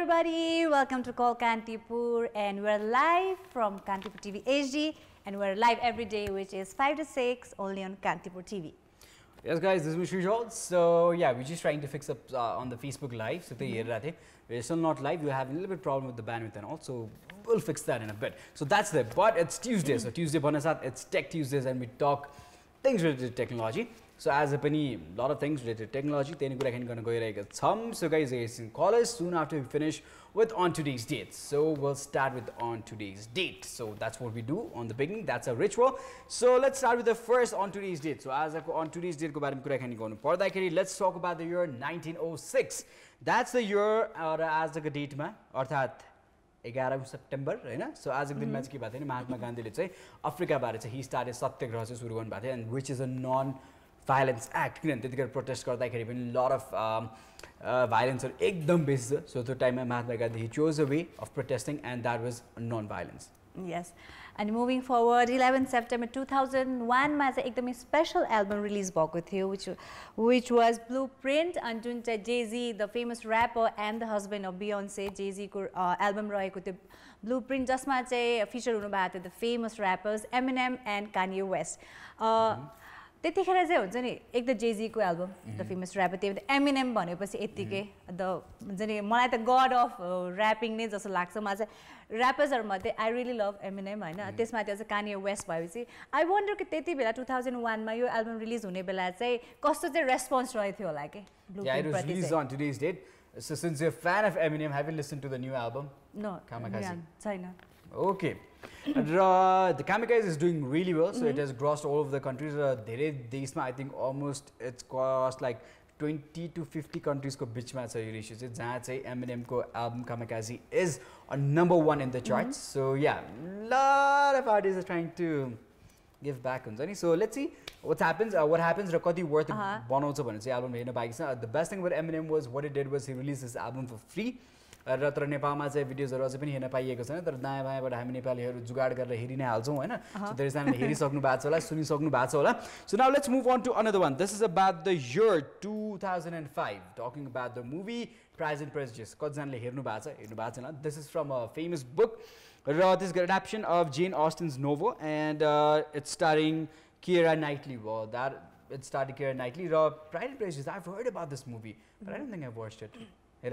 everybody, welcome to Call Kantipur, and we're live from Kantipur TV HD, and we're live every day, which is 5 to 6 only on Kantipur TV. Yes guys, this is Shrijal. So yeah, we're just trying to fix up on the Facebook live. So we're still not live. We're having a little bit problem with the bandwidth and all, so we'll fix that in a bit. So that's there, but it's Tuesday. So Tuesday it's Tech Tuesdays, and we talk things related to technology. So as a lot of things related to technology, so guys, you can call us soon after we finish with on today's date. So we'll start with on today's date. So that's what we do on the beginning. That's a ritual. So let's start with the first on today's date. So as on today's date, let's talk about the year 1906. That's the year as a date ma, 11 September, right? So as of the match ki baat hai, Mahatma Gandhi le Africa bare he started satyagraha se shuru garnu bhate, and which is a non-violence act. Kinan protest garदाखेरि पनि lot of violence or ekdam base. So the time Mahatma Gandhi he chose a way of protesting, and that was non-violence. Yes, and moving forward, 11 September 2001 ma चाहिँ एकदमै special album release भएको थियो, which was Blueprint, and जुन चाहिँ Jay-Z, the famous rapper and the husband of Beyonce, Jay-Z को album रहेको थियो Blueprint, जसमा चाहिँ feature हुनु भएको थियो the famous rappers Eminem and Kanye West. त्यतिखेर चाहिँ हुन्छ नि एक त Jay-Z को album, the famous rapper, त्यो Eminem भनेपछि यतिकै the हुन्छ नि मलाई त god of rapping नै जस्तो लाग्छ. मलाई चाहिँ rappers मध्ये I really love Eminem हैन, त्यसमाथि अझ Kanye West भएपछि I wonder कि त्यति बेला 2001 मा यो album release हुने बेला चाहिँ कस्तो चाहिँ response रहेथ्यो होला के. Yeah, it was released on today's date. So since you're a fan of Eminem, have you listened to the new album? No. China. Okay. The Kamikaze is doing really well, so it has grossed all over the countries. I think almost it's cost like 20 to 50 countries ko beach ma cha yo release chai Eminem ko album Kamikaze is on #1 in the charts. So yeah, lot of artists are trying to give back. So let's see what happens. What happens? Rakati worth banaucha bhane chai album हेर्न पाएको छ. The best thing about Eminem was what he did was he released his album for free. र तर नेपालमा चाहिँ भिडियोजहरु अझै पनि हेर्न पाइएको छैन, तर दायाँ बायाँबाट हामी नेपालीहरु जुगाड गरेर हेरि नै हाल्छौं हैन. So there is an हेरिसक्नु भएको छ होला, सुनिसक्नु भएको छ होला. So now let's move on to another one. This is about the year 2005, talking about the movie Pride and Prejudice. कतिजनाले हेर्नु भएको छैन. This is from a famous book. This is an adaptation of Jane Austen's novel, and it's starring Keira Knightley. Well, that it started Keira Knightley. Pride and Prejudice, I've heard about this movie, but I don't think I've watched it. I've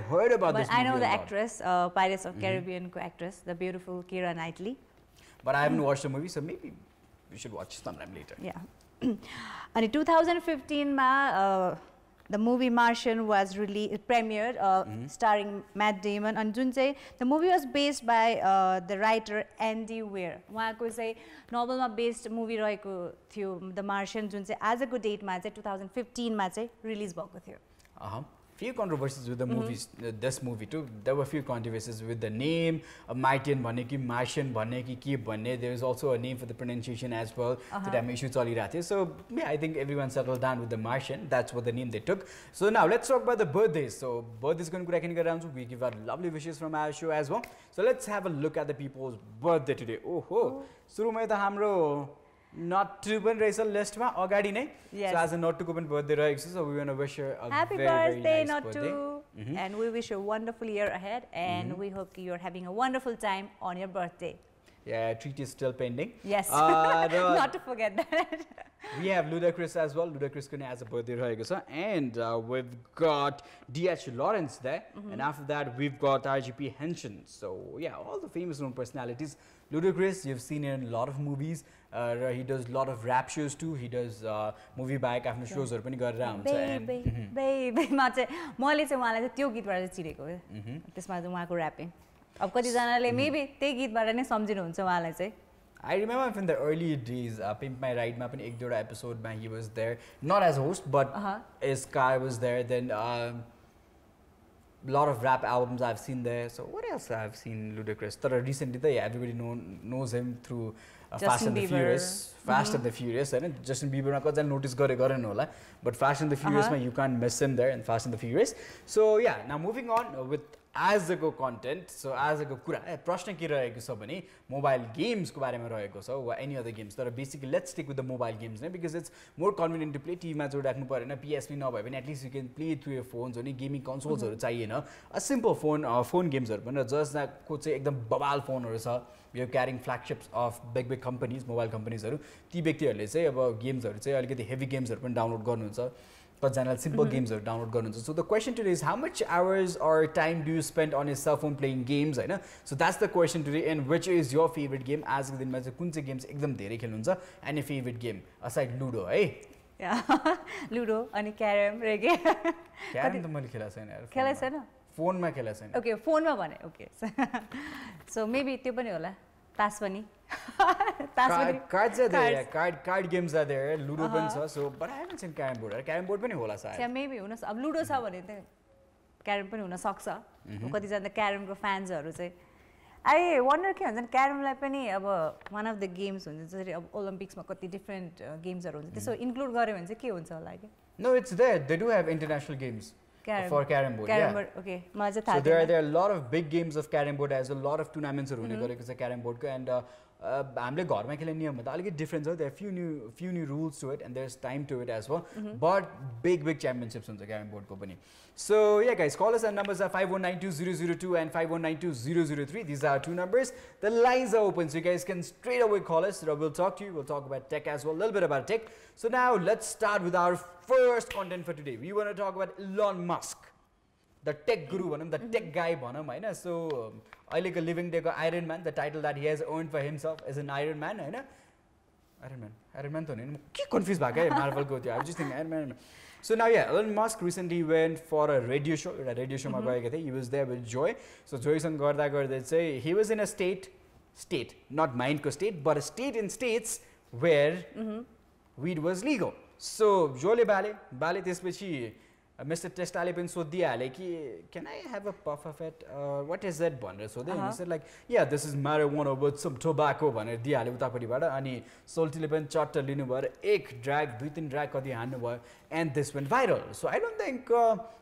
heard about this movie. I know the actress, Pirates of Caribbean actress, the beautiful Keira Knightley. But I haven't watched the movie, so maybe we should watch sometime later. Yeah. And in 2015, the movie Martian was premiered, starring Matt Damon. And the movie was based by the writer Andy Weir. उहाँको चाहिँ novel based movie रहेको थियो The Martian, जुन चाहिँ आजको date मा चाहिँ 2015 मा चाहिँ release भएको थियो. Few controversies with the movies, this movie too. There were few controversies with the name, Martian bhanne ki Martian bhanne ki ke bhanne. There is also a name for the pronunciation as well. So yeah, I think everyone settled down with the Martian. That's what the name they took. So now let's talk about the birthdays. So birthdays going to go around. So we give our lovely wishes from our show as well. So let's have a look at the people's birthday today. Oh, suru mein ta hamro Nattu पनि रहेछ लिस्टमा अगाडि नै. So as a Nattu को पनि birthday रहेको छ, so we want to wish her a happy very birthday, nice Nattu. And we wish you a wonderful year ahead, and we hope you're having a wonderful time on your birthday. Yeah, treat is still pending. Yes, not to forget that. We have Ludacris as well. Ludacris has a birthday रहेको छ, and we've got D.H. Lawrence there, and after that we've got RGP Henshin. So yeah, all the famous known personalities. Ludacris, you've seen in a lot of movies. He does a lot of rap shows too. He does movie back after shows पनि गरेर आउँछ. Baby, मैले चाहिँ उहाँलाई त्यो गीतबाट चिरेको हो. त्यसमा चाहिँ उहाँको र्यापिङ. अब कतिजनाले maybe त्यही गीतबाट नै सम्झिनुहुन्छ उहाँलाई चाहिँ. I remember from the early days, Pimp My Ride ma pani ek duta episode ma he was there, not as a host, but his car was there. Then lot of rap albums I've seen there. So what else I've seen Ludacris? Recently, everybody knows him through Fast and the Furious. Fast and the Furious, and Justin Bieber na notice garenu hola. But Fast and the Furious, you can't miss him there in Fast and the Furious. So yeah, now moving on with आजको content so आजको कुरा प्रश्न के रहेको छ भने mobile गेम्सको बारेमा रहेको छ वा एनी अदर गेम्स तर basically let's stick with the mobile games नै because it's more convenient to play टिभीमा जोडिराख्नु परेन पिएसपी नभए पनि at least you can play through your phones हो नि गेमिङ कन्सोल्सहरू चाहिएन अ सिम्पल फोन गेम्सहरू पनि जसको चाहिँ एकदम बबाल फोनहरू छ यो carrying flagships of big companies mobile कम्पनीजहरू ती व्यक्तिहरूले चाहिँ अब गेम्सहरू चाहिँ अलिकति हेभी गेम्सहरू पनि डाउनलोड गर्नुहुन्छ कतिजनाले सिम्पल गेम्सहरू डाउनलोड गर्नुहुन्छ so the question today is how much hours or time do you spend on your cell phone playing games होइन so that's the question today and which is your favourite game आजको दिनमा चाहिँ कुन चाहिँ गेम्स एकदम धेरै खेल्नुहुन्छ and a favourite game aside ludo है लुडो अनि क्यारम रेगे क्यारम त मैले खेलेको छैन खेलेको छैन फोनमा खेलेको छैन ओके फोनमा भने ओके सो मेबी त्यो पनि होला तास पनि cards are there card games are there ludo पनि छ so but I haven't seen carrom board पनि होला सायद मेबी हुन अब लुडो छ भने त क्यारम पनि हुन सक्छ कतिजना त क्यारमको फ्यान्सहरू चाहिँ आई वन्डर के हुन्छ क्यारमलाई पनि अब वान अफ द गेम्स हुन्छ जसरी अब ओलम्पिक्समा कति डिफ्रेन्ट गेम्सहरू हुन्छ त्यसो इन्क्लुड गर्यो भने चाहिँ के हुन्छ होला कि no it's there they do have international games for carrom board okay मलाई चाहिँ थाहा so there are a lot of big games of carrom board as a lot of tournaments हुने गरेको छ carrom board को and हामीले घरमा खेल्ने नियमभन्दा अलिकति डिफ्रेन्स हो there few new rules to it and there's time to it as well but big championships हुन्छ क्यारम बोर्डको पनि so yeah guys call us and numbers are 51920002 and 51920003 these are two numbers the lines are open so you guys can straight away call us we'll talk to you we'll talk about tech as well a little bit about tech so now let's start with our first content for today we want to talk about Elon Musk the tech guru भनौँ the tech guy भनौँ होइन so अहिलेको living डेको iron man the title that he has earn for himself as an iron man होइन iron man त होइन के confuse भएको है मार्भलको त्यो I just think iron man so now yeah Elon Musk recently went for a radio show एउटा radio सोमा गएको थिएँ he was there with Joe so जोयसँग गर्दा गर्दै चाहिँ he was in a state not माइन्डको state but a state in states where weed was legal so जोले बाले त्यसपछि मिस्टर टेस्टाले पनि सोधिहाले कि can I have a puff of it what is that भनेर सोधेँ अनि sir like yeah this is marijuana with some tobacco भनेर दिइहाल्यो उतापट्टिबाट अनि सोल्टीले पनि चट्ट लिनुभयो एक ड्र्याग 2-3 ड्र्याग कति हान्नुभयो and this went viral so I don't think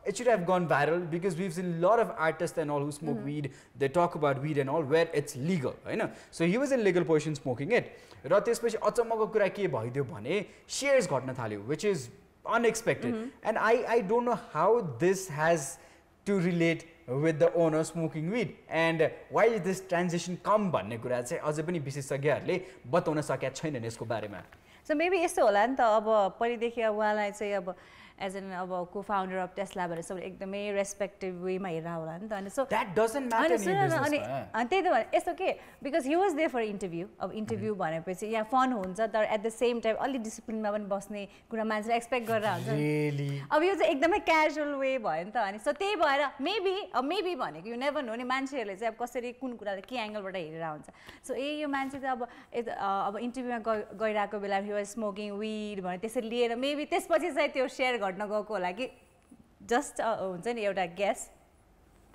it should have gone viral because we seen lot of artist and all who smoke weed they talk about weed and all where it's legal होइन so he was in legal position smoking it र त्यसपछि अचम्मको कुरा के भइदियो भने shares घट्न थाल्यो which is unexpected and I don't know how this has to relate with the owner smoking weed and why did this transition come भन्ने कुरा चाहिँ अझै पनि विशेषज्ञहरूले बताउन सकेका छैनन् यसको बारेमा सो मेबी यस्तो होला नि त अब पहिलेदेखि अब उहाँलाई चाहिँ अब एज एन अब को फाउन्डर अफ टेस्ला भनेर सबैले एकदमै रेस्पेक्टिभ वेमा हेरेर होला नि त अनि so that doesn't matter in business अनि त्यही त भने यस्तो के because he was there for interview अब इन्टरभ्यू भनेपछि यहाँ फन हुन्छ तर एट द सेम टाइम अलि डिसिप्लिनमा पनि बस्ने कुरा मान्छेले एक्सपेक्ट गरेर हुन्छ अब यो चाहिँ एकदमै क्याजुअल वे भयो नि त अनि सो त्यही भएर मेबी भनेको यु नेभर नो नि मान्छेहरूले चाहिँ अब कसरी कुन कुराले के एङ्गलबाट हेरेर हुन्छ सो यो मान्छे चाहिँ अब इन्टरभ्यूमा गइरहेको बेला हि वाज स्मोकिङ विड भने त्यसरी लिएर मेबी त्यसपछि चाहिँ त्यो सेयर घट्न गएको होला कि जस्ट हुन्छ नि एउटा गेस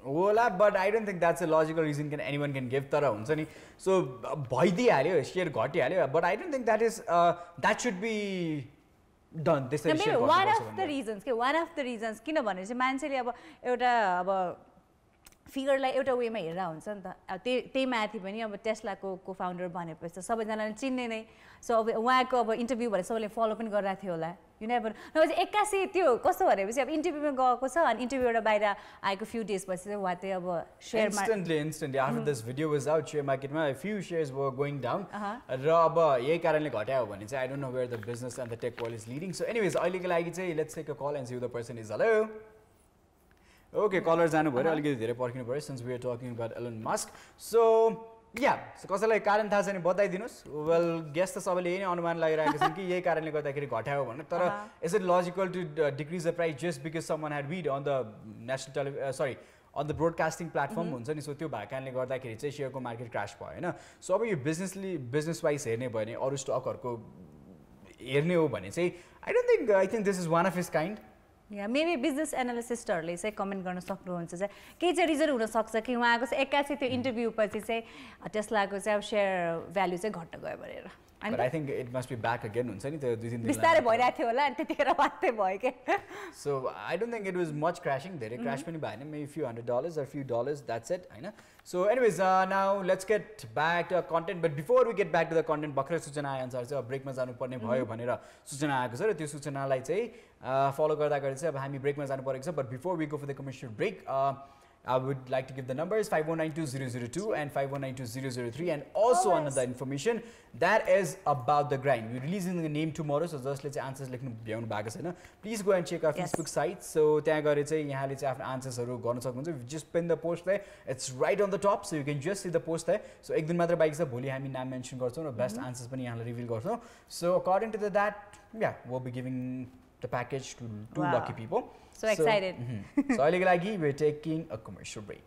होला but I don't think that's a logical reason can anyone can give तर हुन्छ नि सो भइदिइहाल्यो सेयर घटिहाल्यो but I don't think that should be done त्यसरी वान अफ द रिजन्स किनभने चाहिँ मान्छेले अब एउटा अब फिगरलाई एउटा वेमा हेरेर हुन्छ नि त त्यही माथि पनि अब टेस्लाको को फाउन्डर भनेपछि त सबैजनाले चिन्ने नै सो अब उहाँको अब इन्टरभ्यू भएर सबैले फलो पनि गरिरहेको थियो होला यु नेभर नभए चाहिँ एक्कासी त्यो कस्तो भनेपछि अब इन्टरभ्यूमा गएको छ अनि इन्टरभ्यूबाट बाहिर आएको फ्यु डेज पछि चाहिँ उहाँ चाहिँ अब share instantly after this video was out share मार्केटमा few shares were going down र अब यही कारणले घट्यायो भने चाहिँ I don't know where the business and the tech world is leading so anyways अहिलेको लागि चाहिँ let's take a call and see the person is hello okay caller जानु पऱ्यो अलिकति धेरै पर्खिनु पऱ्यो since we are talking about Elon Musk so yeah कसैलाई कारण थाहा छ भने बताइदिनुहोस् वेल गेस त सबैले यही नै अनुमान लगाइरहेको छन् कि यही कारणले गर्दाखेरि घटायो भनेर तर is it logical to decrease the price just because someone had weed on the national on the broadcasting platform हुन्छ नि सो त्यो भएको कारणले गर्दाखेरि चाहिँ सेयरको मार्केट क्रास भयो होइन सो अब यो बिजनेस वाइज हेर्ने भयो भने अरू स्टकहरूको हेर्ने हो भने चाहिँ I think this is one of his kind yeah maybe business एनालिसिस्टहरूले चाहिँ कमेन्ट गर्न सक्नुहुन्छ चाहिँ केही चाहिँ रिजन हुनसक्छ कि उहाँको चाहिँ एक्कासी त्यो इन्टरभ्यू पछि चाहिँ टेस्लाको चाहिँ अब सेयर भ्यालु चाहिँ घट्न गयो भनेर But I think it must be back again हुन्छ नि त्यो 2-3 दिन बिस्तारै भइरहेको थियो होला अनि त्यतिखेर मात्रै भयो के So I don't think it was much crashing धेरै crash पनि भएन maybe few $100 or few dollars that's it हैन So anyways now let's get back to our content but before we get back to the content भर्खरै सूचना आए अनुसार चाहिँ ब्रेकमा जानुपर्ने भयो भनेर सूचना आएको छ र त्यो सूचनालाई चाहिँ फलो गर्दा गर्दै चाहिँ अब हामी ब्रेकमा जानु परेको छ but before we go for the commercial break I would like to give the numbers 5192-002 and 5192-003 and also another information that is about the grind. We're releasing the name tomorrow so just let's answers लेख्नु भ्याउनु भएको छैन. Please go and check our Facebook site. So त्यहाँ गएर चाहिँ यहाँले चाहिँ आफ्नो आन्सर्सहरु गर्न सक्नुहुन्छ. Just pin the post there. It's right on the top so you can just see the post there. So एक दिन मात्र बाइक छ भोलि हामी नाम मेन्सन गर्छौं र बेस्ट आन्सर्स पनि यहाँले रिभिल गर्छौं. So according to that we'll be giving the package to two lucky people. So excited. So अहिलेको लागि we're taking a commercial break.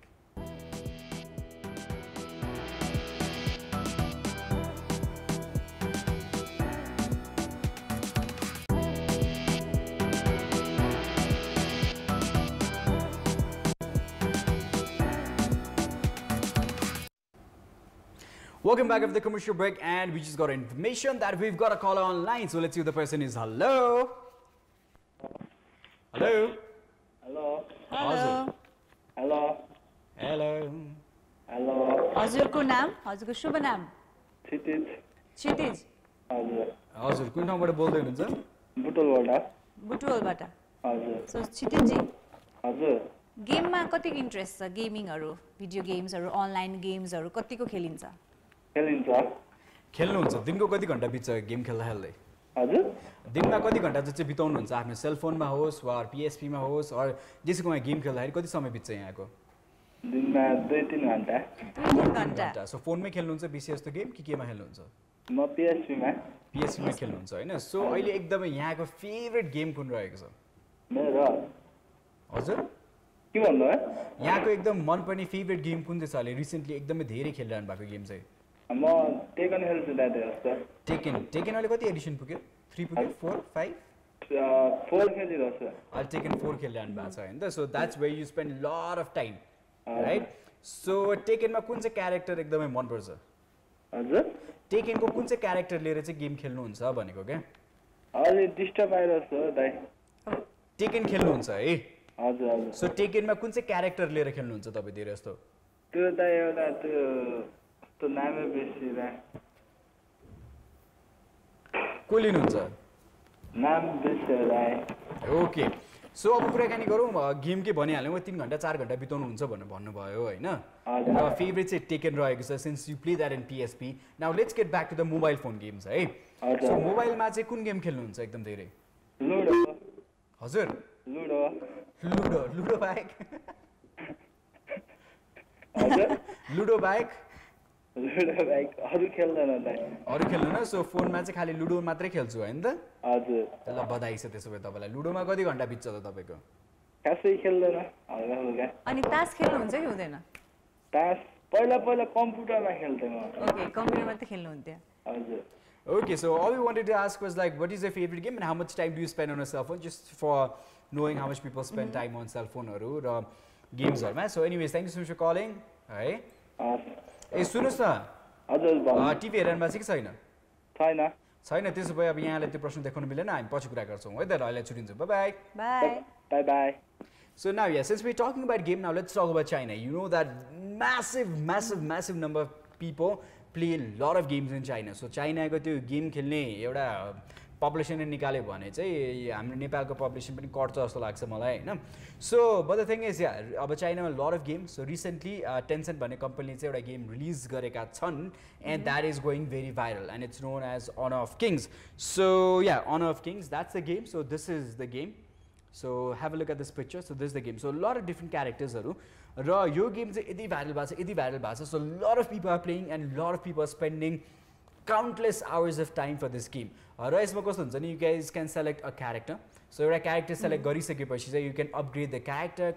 Welcome back after the commercial break and we just got information that we've got a caller online. So let's see who the person is. Hello. Hello. Hello. Hello. Hello. Hello. Hello. हजुरको नाम हजुरको शुभ नाम क्षितिज क्षितिज हजुर हजुर कुन ठाउँबाट बोल्दै हुनुहुन्छ बुटोलबाट बुटवलबाट हजुर सो क्षितिज जी हजुर गेममा कतिको इन्ट्रेस्ट छ गेमिङहरु भिडियो गेम्सहरु अनलाइन गेम्सहरु कतिको खेलिन्छ खेलिन्छ खेल्नुहुन्छ दिनको कति घण्टा बित्छ गेम खेल्दा खेल्दै हजुर दिनमा कति घण्टा चाहिँ बिताउनुहुन्छ आफ्नो सेलफोनमा होस् वा PSP मा होस् अर जेसुकोमा गेम खेल्दाखेरि कति समय बित्छ यहाँको दिनमा 2-3 घण्टा 2-3 घण्टा सो फोनमै खेल्नुहुन्छ बेसी जस्तो गेम कि केमा खेल्नुहुन्छ म PSP मा खेल्नुहुन्छ हैन सो अहिले एकदमै यहाँको फेभरेट गेम कुन रहेको छ मेरो हजुर के भन्नु है यहाँको एकदम मनपर्ने फेभरेट गेम कुन चाहिँ छ अहिले रिसेन्टली एकदमै धेरै खेलिरहनु भएको गेम चाहिँ म टेकन खेल्छु दादा जस्तो टेकन अहिले कति एडिसन पुग्यो 3 पुग्यो 4 5 4 खेलिरहेको छु अहिले टेकन 4 खेलिरहनु भएको छ हैन so that's where you spend lot of time right so टेकनमा कुन चाहिँ क्यारेक्टर एकदमै मन पर्छ हजुर टेकनको कुन चाहिँ क्यारेक्टर लिएर चाहिँ गेम खेल्नुहुन्छ भनेको क्या अलि डिस्टर्ब आइरहेको छ दाइ टेकन खेल्नुहुन्छ है हजुर हजुर सो टेकनमा कुन चाहिँ क्यारेक्टर लिएर खेल्नुहुन्छ तपाईँ धेरै जस्तो त्यो दाइ एउटा त्यो नामै बिर्सिरा को लिनुहुन्छ नाम बिर्सिरा ओके सो अब कुराकानी गरौँ गेम के भनिहाल्यौँ 3 घण्टा 4 घण्टा बिताउनुहुन्छ भनेर भन्नुभयो होइन र फेभरेट चाहिँ टेकन रहेको छ since you play that in PSP now let's get back to the mobile phone games है सो मोबाइलमा चाहिँ कुन गेम खेल्नुहुन्छ एकदम धेरै लुडो हजुर लुडो लुडो लुडो बाहेक हजुर लुडो बाहेक लुडो बाहेक अरू खेल्दैन दाइ अरू खेल्दैन सो फोनमा चाहिँ खाली लुडो मात्रै खेल्छु होइन त हजुर ल बधाई छ त्यसो भए तपाईँलाई लुडोमा कति घण्टा बित्छ त तपाईँको खासै खेल्दैन हल्का हल्का अनि तास खेल्नुहुन्छ कि हुँदैन तास पहिला पहिला कम्प्युटरमा खेल्थेँ म ओके कम्प्युटरमा त खेल्नुहुन्थ्यो हजुर Okay, so all we wanted to ask was like, what is your favorite game and how much time do you spend on a cell phone? Just for knowing how much people spend time on cell phone or games or man. So anyways, thank you so much for calling. Alright. Hey, सुन्नुस् न हजुर TV हेर्नु भएको छ कि छैन छैन छैन त्यसो भए अब यहाँलाई त्यो प्रश्न देखाउनु मिलेन हामी पछि कुरा गर्छौँ है त अहिले छुट्टिन्छौँ by by by by So now yeah, since we're talking about game now, let's talk about China. You know that massive number of people play a lot of games in China. So China को त्यो game खेल्ने एउटा population निकाल्यो भने चाहिँ हाम्रो नेपालको population पनि कट्छ जस्तो लाग्छ मलाई हैन so but the thing is अब चाइनामा lot of games so recently Tencent भन्ने कम्पनीले चाहिँ एउटा गेम रिलिज गरेका छन् and that is going very viral and it's known as Honor of Kings so yeah Honor of Kings that's the game so this is the game so have a look at this picture so this the game so lot of different क्यारेक्टर्सहरू र यो game चाहिँ यति viral भएको छ so lot of people are playing and lot of people are spending countless hours of time for this game. र यसमा कस्तो हुन्छ नि, you guys can select a character. So एउटा character select गरिसकेपछि चाहिँ you can upgrade the character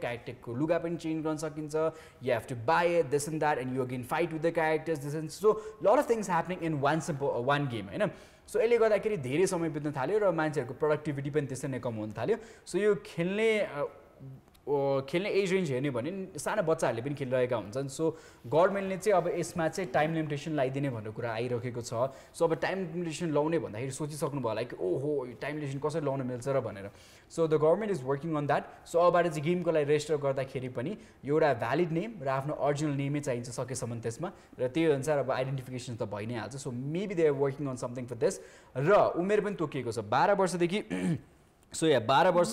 को लुगा पनि change गर्न सकिन्छ. You have to buy it, this and that, and you again fight with the characters, this and so lot of things happening in one game, हैन. So यसले गर्दाखेरि धेरै समय बित्न थाल्यो र मान्छेहरुको प्रोडक्टिभिटी पनि त्यसै नै कम हुन थाल्यो. So यो खेल्ने एज रेन्ज हेर्ने भने सानो बच्चाहरूले पनि खेलिरहेका हुन्छन्. सो गभर्नमेन्टले चाहिँ अब यसमा चाहिँ टाइम लिमिटेसन लगाइदिने भनेर कुरा आइरहेको छ. सो अब टाइम लिमिटेसन लाउने भन्दाखेरि सोचिसक्नु भयो होला कि ओहो यो टाइम लिमिटेसन कसरी लाउन मिल्छ र भनेर. So the government is working on that. So अबबाट चाहिँ गेमको लागि रेजिस्टर गर्दाखेरि पनि एउटा भ्यालिड नेम र आफ्नो ओरिजिनल नेमै चाहिन्छ सकेसम्म त्यसमा, र त्यही अनुसार अब आइडेन्टिफिकेसन त भइ नै हाल्छ. So maybe they are working on something for this. र उमेर पनि तोकिएको छ 12 वर्षदेखि. सो 12 वर्ष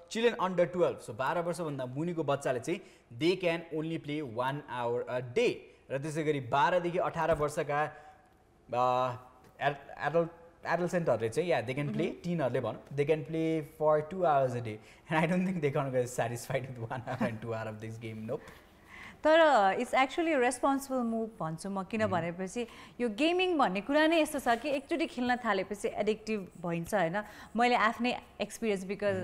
चिल्ड्रेन अन्डर 12. सो 12 वर्षभन्दा मुनिको बच्चाले चाहिँ they can only play 1 hour a day. र त्यसै गरी 12 देखि 18 वर्षका एडल्सेन्टहरूले चाहिँ दे क्यान प्ले, टिनहरूले भनौँ, they can play for 2 hours a day. And I don't think they can get satisfied with 1 hour and 2 hour of this game. No, तर it's actually responsible move भन्छु म. किन भनेपछि यो गेमिङ भन्ने कुरा नै यस्तो छ कि एकचोटि खेल्न थालेपछि एडिक्टिभ भइन्छ हैन. मैले आफ्नै एक्सपिरियन्स बिकज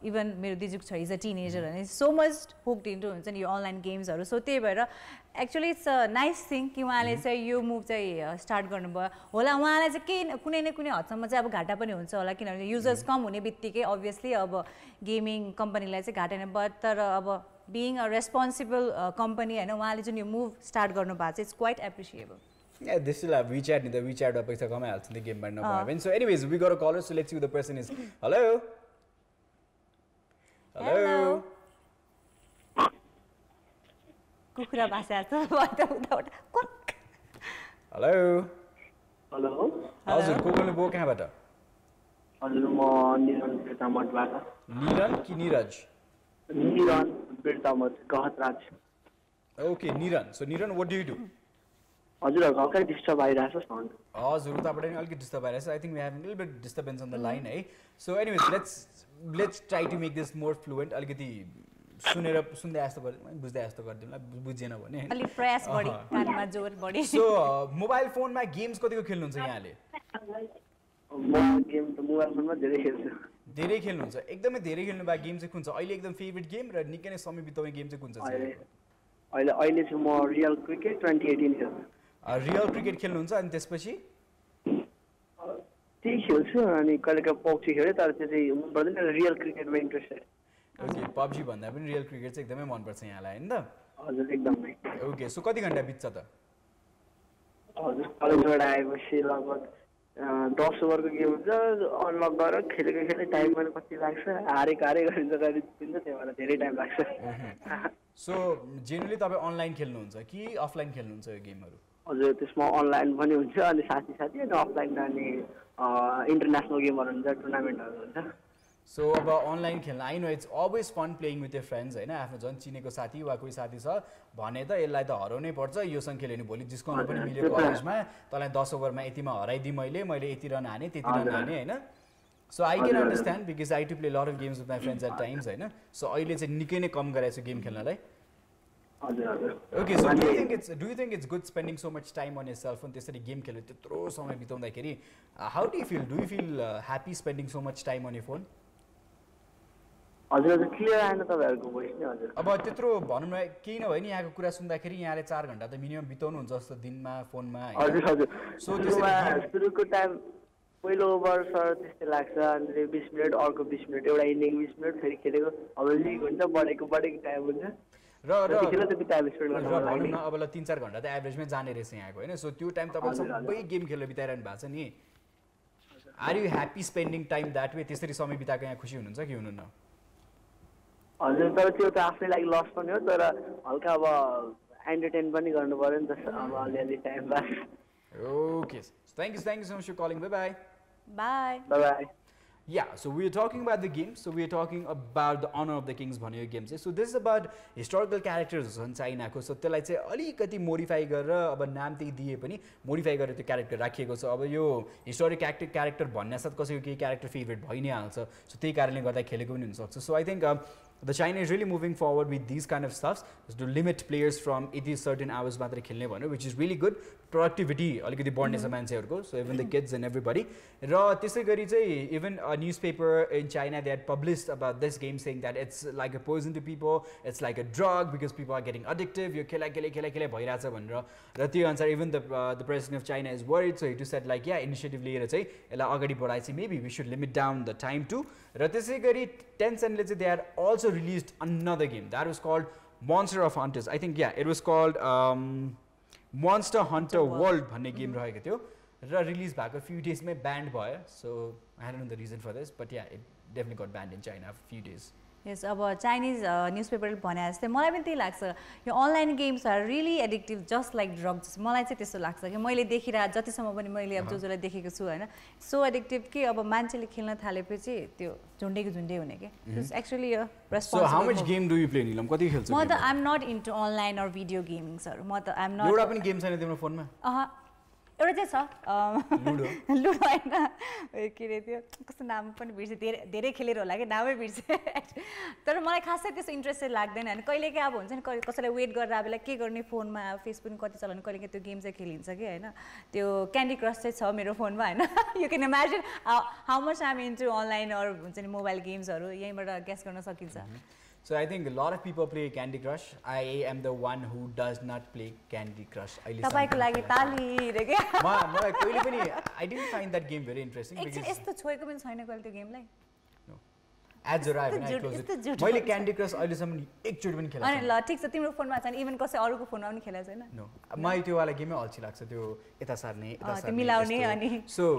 इभन मेरो दिजुक छ, इज अ टिनेजर होइन, सो मच हुक्ड इन्टु हुन्छ नि यो अनलाइन गेम्सहरू. सो त्यही भएर actually it's a nice thing कि उहाँले चाहिँ यो मुभ चाहिँ स्टार्ट गर्नुभयो होला. उहाँलाई चाहिँ केही कुनै न कुनै हदसम्म चाहिँ अब घाटा पनि हुन्छ होला, किनभने युजर्स कम हुने बित्तिकै अभियसली अब गेमिङ कम्पनीलाई चाहिँ घाटा नै. बट तर अब being a responsible company and उहाँले जुन यो मुभ स्टार्ट गर्नु भएको छ, it's quite appreciable. Yeah, this will have WeChat, the WeChat मा पैसा कमाइहाल्छ नि गेममा नभए. So anyways, we got a caller, so let's see who the person is. Hello. Hello. कुकुरा भाषा छ उताबाट. Hello. हेलो हजुर, को बोल्नुभयो, कहाँबाट? हजुर, म निरन बिर्तामठबाट. निरन कि निरज? निरन बिर्तामठ, Gahatraj. Okay, Niran. So Niran, what do you do? हजुर, हल्का डिस्टर्ब आइरहेछ साउन्ड. हजुर, उताबाट नि अलिकति डिस्टर्ब आइरहेछ. I think we have a little bit disturbance on the line, है. So anyways, let's try to make this more fluent. अलिकति सुनेर सुन्दै जस्तो गर्दिम, बुझ्दै जस्तो गर्दिम ल, बुझेन भने अलि प्रयास बढी, कानमा जोर बढी. So मोबाइल फोनमा गेम्स कतिको खेल्नुहुन्छ यहाँले? म गेम त मोबाइल फोनमा धेरै खेल्छु. धेरै खेल्नुहुन्छ, एकदमै धेरै खेल्नु भएको गेम चाहिँ कुन छ अहिले एकदम फेभरेट गेम र निकै नै समय बिताउने गेम चाहिँ कुन छ? अहिले चाहिँ म रियल क्रिकेट 2018 खेल्छु. रियल क्रिकेट खेल्नुहुन्छ अनि त्यसपछि त्यही खेल्छु अनि कहिलेकाहीँ पब्जी खेल्यो, तर त्यो चाहिँ मन पर्दैन, रियल क्रिकेटमा इन्ट्रेस्टेड. ओके, पब्जी भन्दा पनि रियल क्रिकेट चाहिँ एकदमै मनपर्छ यहाँलाई हैन त? हजुर, एकदमै. ओके, सो कति घण्टा बित्छ त? हजुर, कलेजबाट आएपछि लगभग 10 ओभरको गेम हुन्छ, अनलक गरेर खेलेको टाइम पनि कति लाग्छ, हारेको गरिन्छ, गरिन्छ, त्यही भएर धेरै टाइम लाग्छ. सो जेनरली तपाईँ अनलाइन खेल्नुहुन्छ कि अफलाइन खेल्नुहुन्छ यो गेमहरू? हजुर, त्यसमा अनलाइन पनि हुन्छ अनि साथी अनि अफलाइन अनि इन्टरनेसनल गेमहरू हुन्छ, टुर्नामेन्टहरू हुन्छ. सो अब अनलाइन खेल्न, I know it's always fun playing with your friends होइन, आफ्नो झन् चिनेको साथी वा कोही साथी छ भने त यसलाई त हराउनै पर्छ, योसँग खेल्यो भने भोलि जिस्काउनु पनि मिल्यो कलेजमा, तँलाई 10 ओभरमा यतिमा हराइदिएँ मैले यति रन हाने, त्यति रन हाने होइन. So I can understand because I to play lot of games with my friends at times होइन. सो अहिले चाहिँ निकै नै कम गराएको छु गेम खेल्नलाई. Okay, so do you think it's good spending so much time on your cell phone? त्यसरी गेम खेल्नु त्यत्रो समय बिताउँदाखेरि how do you feel happy spending so much time on your phone? हजुर, क्लियर आएन तपाईँहरूको भोइस नि. हजुर, अब त्यत्रो भनौँ न, केही नभए नि यहाँको कुरा सुन्दाखेरि यहाँले 4 घण्टा त मिनिमम बिताउनुहुन्छ जस्तो दिनमा फोनमा. हजुर, सो सुरुको टाइम पहिलो ओभर सर त्यस्तै लाग्छ, अनि 20 मिनट, अर्को 20 मिनट, एउटा इनिङ 20 मिनट, फेरि खेलेको अब लिग हुन्छ, बढेको टाइम हुन्छ र टाइम स्पेन्ड गर्न भनौँ न अब 3-4 घण्टा त एभरेजमै जाने रहेछ यहाँको होइन. सो त्यो टाइम तपाईँ सबै गेम खेलेर बिताइरहनु भएको छ नि. Are you happy spending time that way? त्यसरी समय बिताएको यहाँ खुसी हुनुहुन्छ कि हुनुहुन्न? हजुर, तर त्यो त आफ्नै लागि लस पनि हो, तर हल्का अब एन्टरटेन पनि गर्नु पर्यो नि त, अब अलिअलि time pass. Okay, thank you so much for calling. Bye. Bye. Yeah, so we are talking about the game. So we are talking about the Honor of the Kings भन्ने गेम चाहिँ. So this is about historical characters छन् चाइनाको. So त्यसलाई चाहिँ अलिकति modify गरेर अब नाम त्यही दिए पनि मोडिफाई गरेर त्यो क्यारेक्टर राखिएको छ. अब यो हिस्टोरिक क्यारेक्टर भन्नासाथ कसैको केही क्यारेक्टर फेभरेट भइ नै हाल्छ. सो त्यही कारणले गर्दा खेलेको पनि हुनसक्छ. So I think the China is really moving forward with these kind of stuffs to limit players from 80 certain hours मात्र खेल्ने भन्यो, which is really good. productivity अलिकति बढ्ने छ मान्छेहरुको so even the kids and everybody र त्यसै गरी चाहिँ even a newspaper in China they had published about this game saying that it's like a poison to people, it's like a drug because people are getting addictive, यो खेला भइराछ भनेर र त्यो अनुसार even the president of China is worried so he just said like yeah initiative लिएर चाहिँ यसलाई अगाडि बढाए चाहिँ maybe we should limit down the time to र त्यसै गरी Tencent ले चाहिँ they had also released another game that was called Monster of Hunters. I think yeah it was called Monster Hunter World भन्ने गेम रहेको थियो र release भएको few days मै banned भयो so I don't know the reason for this but yeah it definitely got banned in China for few days. Yes, अब Chinese न्युजपेपरले भने जस्तै मलाई पनि त्यही लाग्छ यो online games are really addictive just like drugs मलाई चाहिँ त्यस्तो लाग्छ कि मैले देखिरा जतिसम्म पनि मैले अब जसलाई देखेको छु हैन सो एडिक्टिभ कि अब मान्छेले खेल्न थालेपछि त्यो झुन्डेको झुन्डे हुने के it's actually a responsible. So how much game do you play Neelam कति खेल्छ? म त I am not into online or video गेमिङ्सहरु म त आइ एम नट एउटा पनि गेम छैन तिम्रो फोनमा? एउटा चाहिँ छ लुडो लुडो हैन के रे त्यो कस्तो नाम पनि बिर्से धेरै खेलेर होला कि नामै बिर्से तर मलाई खासै त्यस्तो इन्ट्रेस्टेड लाग्दैन हैन कहिले के अब हुन्छ नि कसैलाई वेट गरेर अब के गर्ने फोनमा फेसबुक कति चलाउने कहिले त्यो गेम चाहिँ खेलिन्छ कि हैन त्यो क्यान्डी क्रस चाहिँ छ मेरो फोनमा हैन you can imagine how much I am into online or हुन्छ नि मोबाइल गेम्सहरु यहीँबाट गेस गर्न सकिन्छ. So I think a lot of people play Candy Crush. I am the one who does not play Candy Cruch. तपाईको लागि ताली रे के मलाई कहिले पनि I didn't find that game very interesting because यस्तो छोएको पनि छैन कहिले त्यो गेमलाई. No. Ads arrive and I close it. मैले Candy Crush अहिलेसम्म एकचोटी पनि खेलेको छैन. अनि ल ठीक छ तिम्रो फोनमा छैन इभन कसै अरूको फोनमा पनि खेलेको छैन? No. मलाई त्यो वाला गेमै अल्छी लाग्छ त्यो यता सार्ने यता सार्ने मिलाउने अनि so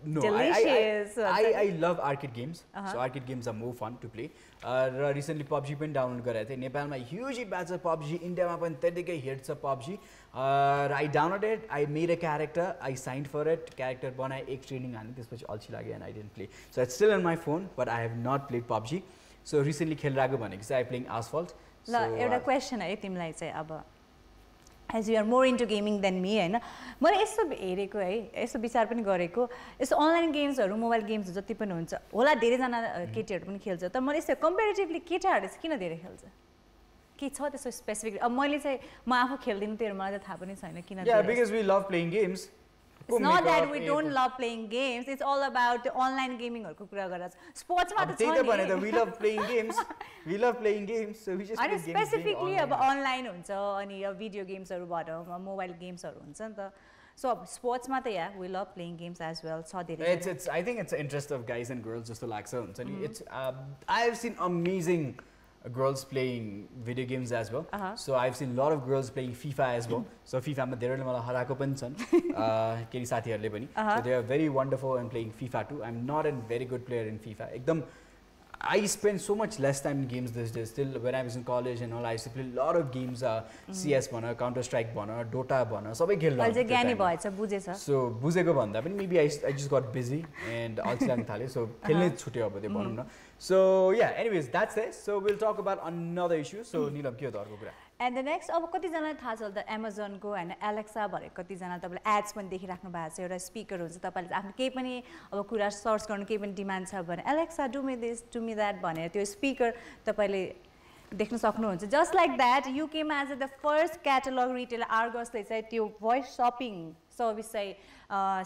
no I love arcade games. So arcade games are more fun to play. र रिसेन्टली PUBG पनि डाउनलोड गरेको थिएँ नेपालमा ह्युज हिट भएको छ PUBG इन्डियामा पनि त्यतिकै हिट छ PUBG र I downloaded I made a character I signed for it character बनाएँ एक ट्रेनिङ हाने त्यसपछि अल्छी लाग्यो and I didn't play so it's still on my phone but I have not played PUBG so recently खेलिरहेको भनेको चाहिँ आई प्लेइङ आसफल्ट. ल एउटा क्वेसन है तिमीलाई चाहिँ अब as you are more into gaming than me हैन मैले यस्तो हेरेको है यस्तो विचार पनि गरेको यस्तो अनलाइन गेम्सहरु मोबाइल गेम्स जति पनि हुन्छ होला धेरैजना केटीहरु पनि खेल्छ तर मैले यस्तो कम्पेरिटिभली केटाहरुले चाहिँ किन धेरै खेल्छ के छ त्यस्तो स्पेसिफिक अब मैले चाहिँ म आफू खेल्दिन त्यो मलाई त थाहा पनि छैन किन. Yeah, because we love playing games. It's not that we don't love playing games. It's all about the online gaming हरुको कुरा गरेर स्पोर्ट्स मा त छ नि. त्यही त भने त we love playing games. We love playing games so we just play games. अनि स्पेसिफिकली अब अनलाइन हुन्छ अनि अब भिडियो गेम्सहरु भएर मोबाइल गेम्सहरु हुन्छ नि त. So sports ma ta yeah we love playing games as well. So it's I think it's an interest of guys and girls just to like so. It's I've seen amazing girls playing video games as well. So I've seen a lot of girls playing FIFA as well. So FIFA ma धेरैले मलाई हराएको पनि छन् केही साथीहरुले पनि. So they are very wonderful in playing FIFA too. I'm not a very good player in FIFA. एकदम I spend so much less time in games these days. Still, when I was in college and all, I used to play a lot of games. CS bana, Counter Strike bana, Dota bana. सबै खेल्न. अहिले ज्ञानी भएछ बुझेछ. So बुझेको भन्दा पनि maybe I just got busy and अल्छी लाग्न थाल्यो. So खेल्नै छुट्यो अब त्यो भनौं न. So yeah, anyways, that's it. So we'll talk about another issue. So Neelam के हो त अर्को कुरा? And the next अब कतिजनालाई थाहा छ त Amazon को हैन Alexa भरे कतिजना तपाईले एड्स पनि देखिराख्नु भएको छ एउटा स्पिकर हुन्छ तपाईले आफ्नो केही पनि अब कुरा सर्च गर्न केही पनि डिमान्ड छ भने Alexa do me this do me that भनेर त्यो स्पिकर तपाईले देख्न सक्नुहुन्छ. Just like that you came as the first catalog retailer Argosले चाहिँ त्यो voice shopping सर्भिस चाहिँ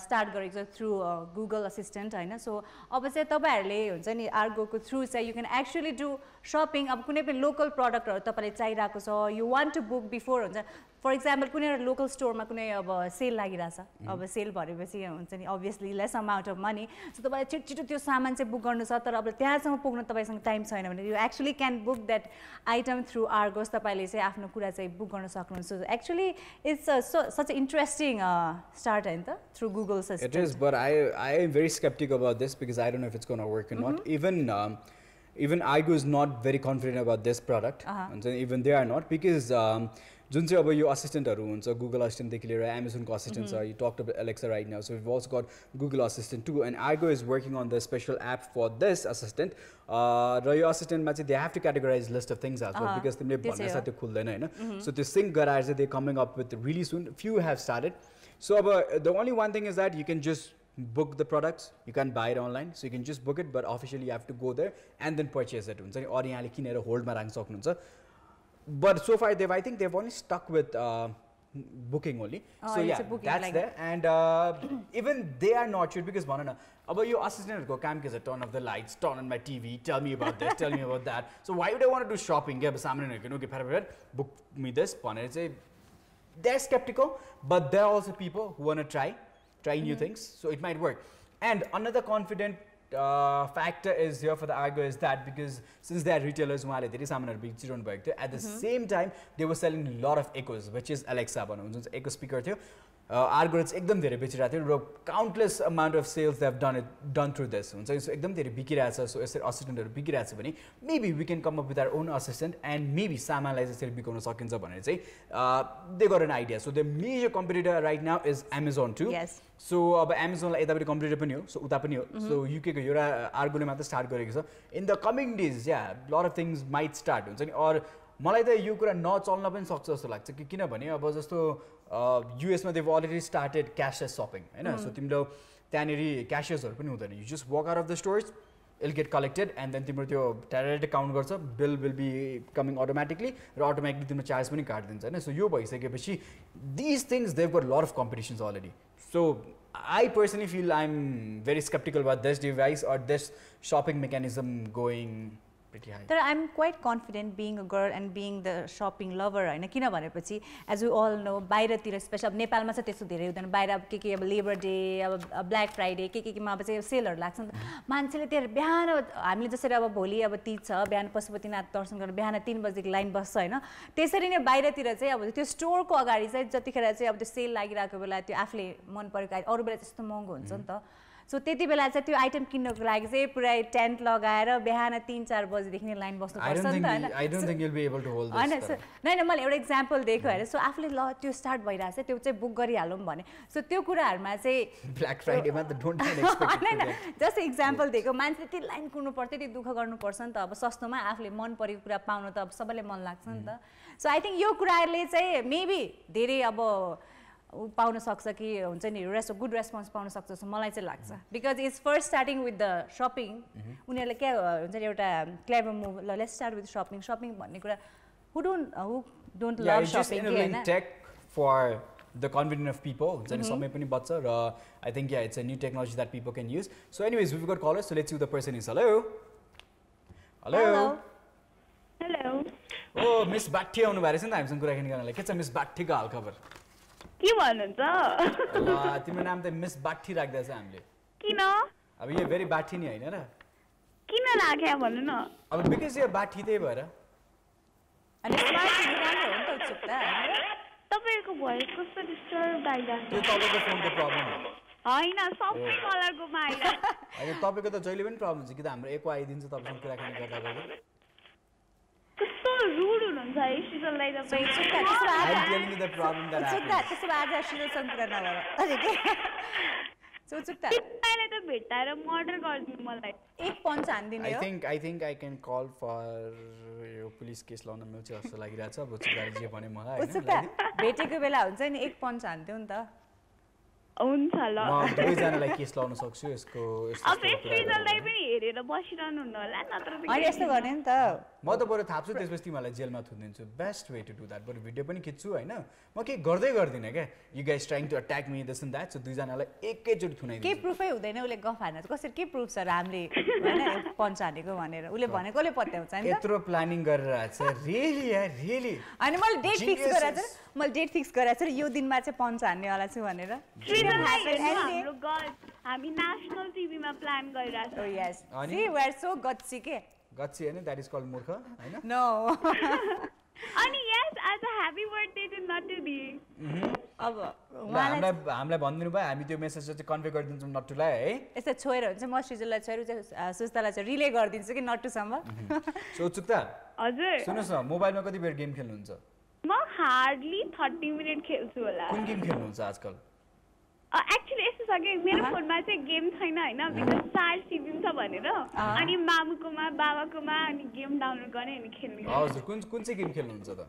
स्टार्ट गरेको छ थ्रु गुगल असिस्टेन्ट हैन. सो अब चाहिँ तपाईहरुले हुन्छ नि आर्गोको थ्रु चाहिँ you can actually do shopping. अब कुनै पनि लोकल प्रडक्टहरु तपाईले चाहिरहेको छ you want to book before हुन्छ फर एक्जाम्पल कुनै एउटा लोकल स्टोरमा कुनै अब सेल लागिरहेछ अब सेल भरेपछि हुन्छ नि obviously lace amount of money so तपाईले छिटो त्यो सामान चाहिँ बुक गर्नु छ तर अब त्यहाँसम्म पुग्न तपाईसँग टाइम छैन भने you actually can book that item through Argos तपाईले चाहिँ आफ्नो कुरा चाहिँ बुक गर्न सक्नुहुन्छ. So actually it's such interesting start through Google system. It is, but I am very skeptical about this because I don't know if it's going to work or not. Even Argo is not very confident about this product, and even they are not because जुन चाहिँ अब यो असिस्टेन्टहरु हुन्छ Google असिस्टेन्टदेखि लिएर Amazon को assistant छ. You talked about Alexa right now, so we've also got Google Assistant too, and Argo is working on the special app for this assistant. र यो असिस्टेन्टमा चाहिँ they have to categorize list of things as well because तिमीले भन्ने साथ त्यो खुल्दैन हैन. So त्यो sync गराएर चाहिँ they coming up with really soon. Few have started. So the only one thing is that you can just book the products. You can't buy it online, so you can just book it, but officially you have to go there and then purchase it. हुन्छ नि और यहाँले किनेर होल्डमा राख्न सक्नुहुन्छ. But so far I think they've only stuck with booking only. Oh, So it's yeah, a booking that's like there. And even they are not sure because bhanna na your assistant go काम के छ turn off the lights, turn on my TV, tell me about this, tell me about that. So why would I want to do shopping? के अब सामने नकिनु के फेर book me this भनेर चाहिँ they're skeptical, but there are also people who want to try new things, so it might work. And another confident factor is here for the Argo is that because since they are retailers, at the same time they were selling a lot of Echoes, which is Alexa, Echo speaker. Argo it's ekdam धेरै बेचिरहेको थियो र countless amount of sales they have done through this. So ekdam धेरै बिकिरहेछ, so यसरी assistantहरु बिकिरहेछ भने maybe we can come up with our own assistant and maybe सामानलाई यसरी बिकाउन सकिन्छ भनेर चाहिँ they got an idea. So the major competitor right now is Amazon too. Yes. So अब Amazon लाई यतापट्टि competitor पनि हो, so उता पनि हो. So UK को एउटा Argo ले मात्र start गरेको छ. In the coming days, yeah, lot of things might start हुन्छ नि और मलाई त यो कुरा नचल्न पनि सक्छ जस्तो लाग्छ कि किनभने अब जस्तो US मा they've already started cashless shopping हैन. So तिम्रो त्यहाँनेरि cashiers हरु पनि हुँदैन. You just walk out of the stores, it'll get collected and then तिम्रो त्यो डाइरेक्ट काउन्ट गर्छ, bill will be coming automatically र automatically तिम्रो चार्ज पनि काट्दिन्छ हैन. So यो भइसकेपछि these things they've got a lot of competitions already. So I personally feel I'm very skeptical about this device or this shopping mechanism going pretty high. But I'm quite confident being a girl and being the shopping lover हैन किन भनेपछि as we all know बाहिरतिर special अब नेपालमा चाहिँ त्यस्तो धेरै हुँदैन बाहिर अब के अब लेबर डे अब ब्ल्याक फ्राइडे के मा अब चाहिँ सेलहरु लाग्छ नि त मान्छेले त्यहाँ बिहान हामीले जसरी अब भोलि अब तीज छ बिहान पशुपतिनाथ दर्शन गर्न बिहान 3 बजेदेखि लाइन बस्छ हैन त्यसरी नै बाहिरतिर चाहिँ अब त्यो स्टोरको अगाडि चाहिँ जतिखेर चाहिँ अब त्यो सेल लागिरहेको बेला त्यो आफूले मन परेको अरु बेला त्यस्तो महँगो हुन्छ नि त सो त्यति बेला चाहिँ त्यो आइटम किन्नको लागि चाहिँ पुरै टेन्ट लगाएर बिहान 3-4 बजेदेखि नै लाइन बस्नु पर्छ नि त हैन I don't think you'll be able to hold this. हैन मैले एउटा एक्जाम्पल दिएको हैन सो आफूले ल त्यो स्टार्ट भइराछ त्यो चाहिँ बुक गरिहालौं भने सो त्यो कुराहरुमा चाहिँ ब्ल्याक फ्राइडेमा त डोन्ट एक्सपेक्ट हैन जस्ट एक्जाम्पल दिएको मान्छेले त्यो लाइन कुर्नु पर्थ्यो त्यो दुःख गर्नु पर्छ नि त अब सस्तोमा आफूले मन परेको कुरा पाउन त अब सबैले मन लाग्छ नि त सो आई थिंक यो कुराले चाहिँ मेबी धेरै अब पाउन सक्छ कि हुन्छ नि गुड रेस्पोन्स पाउन सक्छ जस्तो मलाई चाहिँ लाग्छ because it's first starting with the shopping उनीहरुले के हुन्छ नि एउटा क्लेभर मुभ ल लेट्स स्टार्ट विथ शपिङ भन्ने कुरा हु डोन्ट लभ शपिङ हैन take for the convenience of people हुन्छ नि समय पनि बच्छ र I think yeah it's a new technology that people can use. So anyways we've got callers so let's see who the person is. Hello. Oh Miss Bhatti आउनु भएको छ नि हामीसँग कुराकानी गर्नलाई के छ मिस बाट्टीको हालखबर के भन्नुहुन्छ ल तिम्रो नाम त मिस बाट्टी राख्दैछ हामीले किन अब यो भेरी बाट्टी नि हैन र किन राख्या भन्नु न अब बिकज यो बाट्टी त्यही भएर अनि स्मार्ट राम्रो हो नि त उत्सुकता तपाईको भोइस कस्तो डिस्टर्ब आइराछ त्यो तपाईको फोनको प्रब्लम हो हैन सबै कलरको माइला हैन तपाईको त जहिले पनि प्रब्लम हुन्छ कि त हाम्रो एको आइदिन्छ तपाईसँग कुराकानी गर्दा गर्दा कस्तो रुड हुनुहुन्छ है श्रीजल दाइ तपाई I'm telling you the problem that happens. त्यसो भए आज श्रीजलसँग कुरा नगर अझै के सो उत्सुकता त्यसैले त भेटाएर मर्डर गर्दिनु मलाई एक पञ्च हान्दिने हो I think I can call for यो पुलिस केस लाउन मिल्छ जस्तो लागिरहेछ अब उत्सुकताले जे भने मलाई हैन उत्सुकता भेटेको बेला हुन्छ नि एक पञ्च हान्थ्यौ नि त हुन्छ ल म दुई जनालाई केस लाउन सक्छु यसको अब श्रीजल दाइ पनि हेरेर बसिरहनु हुन्न होला नत्र अनि यस्तो गर्ने नि त म त बरु थाप्छु त्यसपछि तिमीलाई जेलमा थुनिदिन्छु best way to do that बरु भिडियो पनि खिच्छु हैन म के गर्दै गर्दिन के you guys trying to attack me this and that so दुई जनालाई एकैचोटी थुनाइदिन्छु के प्रुफै हुँदैन उले गफ हान्न कसरी के प्रुफ छ र हामीले हैन पञ्च हानेको भनेर उले भनेकोले पत्याउँछ नि त यत्रो प्लानिङ गरेर आछ रियली यार रियली अनि मैले डेट फिक्स गरेछ र यो दिनमा चाहिँ पञ्च हान्ने वाला छु भनेर हाम्रो गर्ल हामी नेशनल टिभीमा प्लान गरिरहेछौँ Oh yes. See, we are so gutsy के गच्छी हैन दैट इज कॉल्ड मूर्ख हैन No. अनि यस आज ह्यापी बर्थडे टु नट्टु दी अब हामीलाई भनिदिनु भयो हामी त्यो मेसेज चाहिँ कन्भे गरिदिन्छौँ नट्टुलाई है यस्तो छोएर हुन्छ म श्रीजललाई छोएर चाहिँ सुस्तालाई चाहिँ रिले गरिदिन्छु कि नट्टुसम्म सो उत्सुकता हजुर सुन्नुस् न मोबाइलमा कति बेर गेम खेल्नुहुन्छ म हार्डली 30 मिनेट खेल्छु होला कुन गेम खेल्नुहुन्छ आजकल एक्चुअली यस्तो छ कि मेरो फोनमा चाहिँ गेम छैन हैन बिकज चार्ज सिबिम छ भनेर अनि मामुकोमा बाबाकोमा अनि गेम डाउनलोड गर्ने अनि खेल्ने हजुर कुन चाहिँ गेम खेल्नुहुन्छ त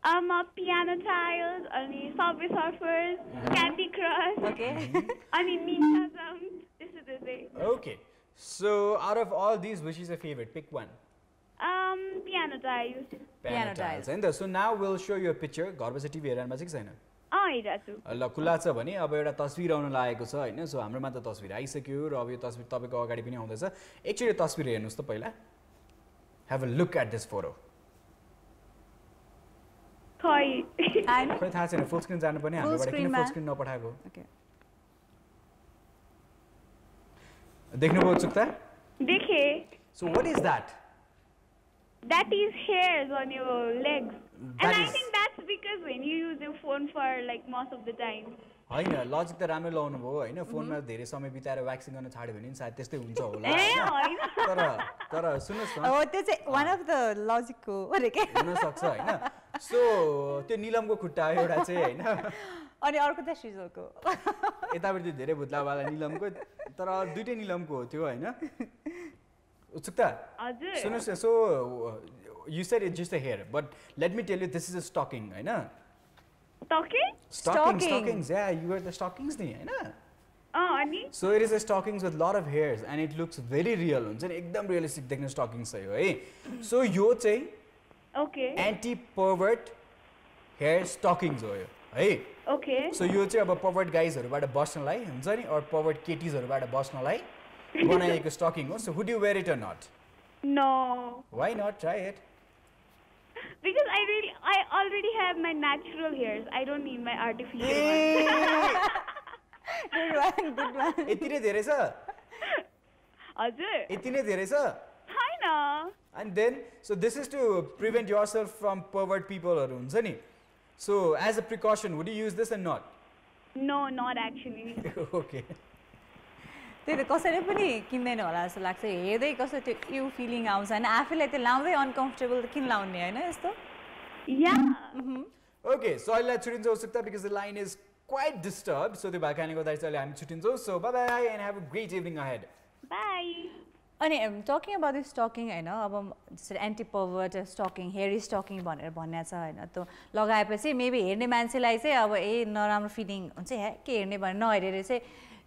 म पियानो टाइल्स अनि Subway surfers candy cross okay अनि निन्जा जम्प त्यस्तै Okay, so out of all these, which is your favorite? Pick one. Piano tiles Piano tiles. And so now we'll show you a picture. घर बसेर TV हेरेर मा चाहिँ छैन हेरिरहेको छु ल खुला छ भने अब एउटा तस्बिर आउन लागेको छ हैन सो हाम्रोमा त तस्बिर आइसक्यो र अब यो तस्बिर तपाईको अगाडि पनि आउँदैछ एकचोटी तस्बिर हेर्नुस् त पहिला have a look at this photo खै खै थाहा छैन फुल स्क्रिन जानु पर्ने हामीबाट किन फुल स्क्रिन नपठाएको Okay. देख्नुभयो उत्सुकता देखे so what is that that is hairs on your legs That and I is- think that's because when you use your phone for like most of the time हैन logic त राम्रो लाउनु भयो हैन फोनमा धेरै समय बिताएर व्याक्सिङ गर्न छाड्यो भने नि सायद त्यस्तै हुन्छ होला होइन तर तर सुन्नुस् न Oh, त्यो चाहिँ one of the logic हो अरे के हुन सक्छ हैन सो त्यो निलमको खुट्टा एउटा चाहिँ हैन अनि अर्को चाहिँ सृजलको यतापट्टि धेरै भुत्लावाला निलमको तर दुईटै निलमको हो त्यो हैन उत्सुकता हजुर सुन्नुस् so you said it's just a hair but let me tell you this is a stocking हैन टके stockings yeah you wear the stockings नि हैन अनि so it is a stockings with lot of hairs and it looks very real हुन्छ नि एकदम realistic देख्ने stockings छ यो है so यो चाहिँ ओके एन्टी पर्भर्ट हेयर stockings हो यो है ओके सो यो चाहिँ अब पर्भर्ट गाइजहरुबाट बस्नलाई हुन्छ नि और पर्भर्ट केटीजहरुबाट बस्नलाई बनाइएको स्टकिङ हो so would you wear it or not No, why not try it because I already have my natural hairs. I don't need my artificial ones. good one यति नै धेरै छ हजुर यति नै धेरै छ छैन and then so this is to prevent yourself from pervert people हरु हुन्छ नि so as a precaution would you use this and not No, not actually. okay त्यही त कसैले पनि किन्दैन होला जस्तो लाग्छ हेर्दै कसो त्यो यु फिलिङ आउँछ होइन आफैलाई त्यो लाउँदै अनकम्फर्टेबल किन लाउने होइन यस्तो Yeah. okay so I'll let छुटिन्छौँ उत्सुकता because the line is quite disturbed so त्यो भएकाले गर्दाखेरि चाहिँ अहिले हामी छुटिन्छौँ so bye bye and have a great evening ahead Bye. अनि टकिङ अबाउट दिस स्टकिङ होइन अब जसरी एन्टी पर्भर्ट स्टकिङ हेरी स्टकिङ भनेर भनेको छ होइन त्यो लगाएपछि मेबी हेर्ने मान्छेलाई चाहिँ अब नराम्रो फिलिङ हुन्छ हे के हेर्ने भनेर नहेरेर चाहिँ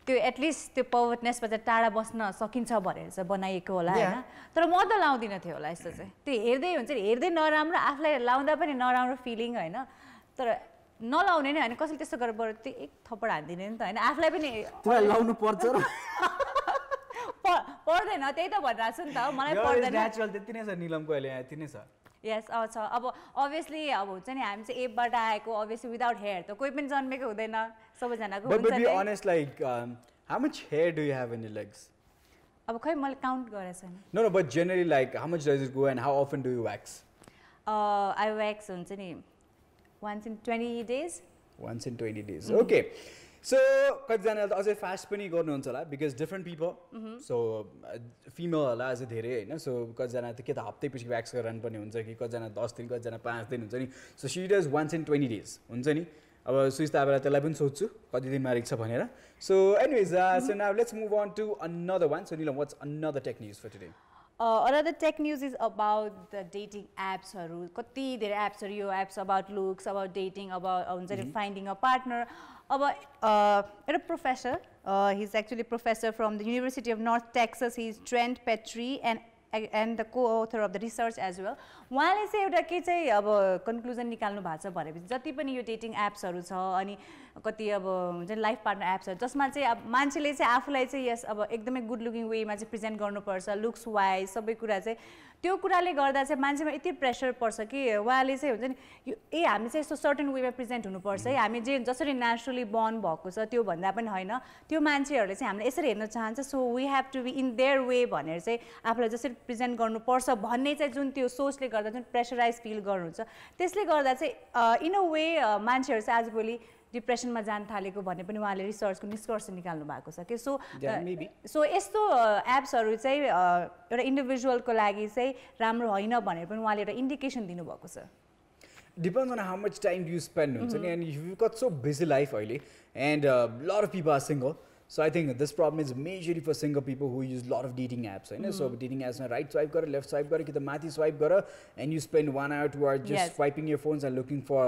त्यो एटलिस्ट त्यो पर्भर्टनेसबाट टाढा बस्न सकिन्छ भनेर चाहिँ बनाइएको होला होइन तर म त लाउँदिनँ थियो होला यस्तो चाहिँ त्यो हेर्दै हुन्छ नि हेर्दै नराम्रो आफूलाई लाउँदा पनि नराम्रो फिलिङ होइन तर नलाउने नै होइन कसैले त्यस्तो गरेर बरु त्यो एक थप्पड हानिदिने नि त होइन आफूलाई पनि तिमीलाई लाउनु पर्छ र पर्दैन त्यही त भनिरहेको छु नि त मलाई पर्दैन नेचुरल त्यति नै छ निलमको अहिले यति नै छ यस छ अब अभियसली अब हुन्छ नि हामी चाहिँ एपबाट आएको अभियसली विदाउट हेयर त कोही पनि जन्मेको हुँदैन सबैजनाको but हुन्छ be नि honest like how much hair do you have in your legs अब खै मैले काउन्ट गरेको छैन no but generally like how much does it go and how often do you wax I wax हुन्छ नि once in 20 days once in 20 days okay so कतिजनाले त अझै फास्ट पनि गर्नुहुन्छ होला because different people so female होला अझै धेरै हैन so कतिजना त के त हप्तैपछि व्याक्स गराउनु पर्ने हुन्छ कि कतिजना 10 दिन कतिजना 5 दिन हुन्छ नि so she does once in 20 days हुन्छ नि अब सुइस्ता आबेला त्यसलाई पनि सोध्छु कति दिनमा रिक्छ भनेर so anyways so now let's move on to another one so Neelam what's another tech news for today another tech news is about the dating apps haru कति धेरै apps haru यो apps about looks about dating about हुन्छ नि finding a partner अब एउटा professor he's actually professor from the University of North Texas he's Trent Petrie and the co-author of the research as well उहाँले चाहिँ एउटा के चाहिँ अब कन्क्लुजन निकाल्नु भएको छ भनेपछि जति पनि यो डेटिङ एप्सहरू छ अनि कति अब हुन्छ नि लाइफ पार्टनर एप्सहरू जसमा चाहिँ अब मान्छेले चाहिँ आफूलाई चाहिँ यस अब एकदमै गुड लुकिङ वेमा चाहिँ प्रेजेन्ट गर्नुपर्छ लुक्स वाइज सबै कुरा चाहिँ त्यो कुराले गर्दा चाहिँ मान्छेमा यति प्रेसर पर्छ कि उहाँले चाहिँ हुन्छ नि हामी चाहिँ यस्तो सर्टेन वेमा प्रेजेन्ट हुनुपर्छ है हामी जे जसरी नेचुरली बर्न भएको छ त्यो भन्दा पनि होइन त्यो मान्छेहरूले चाहिँ हामीले यसरी हेर्न चाहन्छ so we have to be in there way भनेर चाहिँ आफूलाई जसरी प्रेजेन्ट गर्नुपर्छ भन्ने चाहिँ जुन त्यो सोचले गर्दा जुन प्रेसराइज फिल गर्नुहुन्छ त्यसले गर्दा चाहिँ इन अ वे मान्छेहरू चाहिँ आजभोलि डिप्रेसनमा जान थालेको भन्ने पनि उहाँले रिसर्चको निष्कर्ष निकाल्नु भएको छ कि सो यस्तो एप्सहरू चाहिँ एउटा इन्डिभिजुअलको लागि चाहिँ राम्रो होइन भनेर पनि उहाँले एउटा इन्डिकेसन दिनुभएको छ depends on how much time do you spend and you've got so busy life अहिले and a lot of people are single so I think this problem is majorly for single people who use a lot of dating apps right so dating apps right swipe gara left swipe gara कि त माथि swipe gara and you spend 1 hour 2 hours just swiping your phones and looking for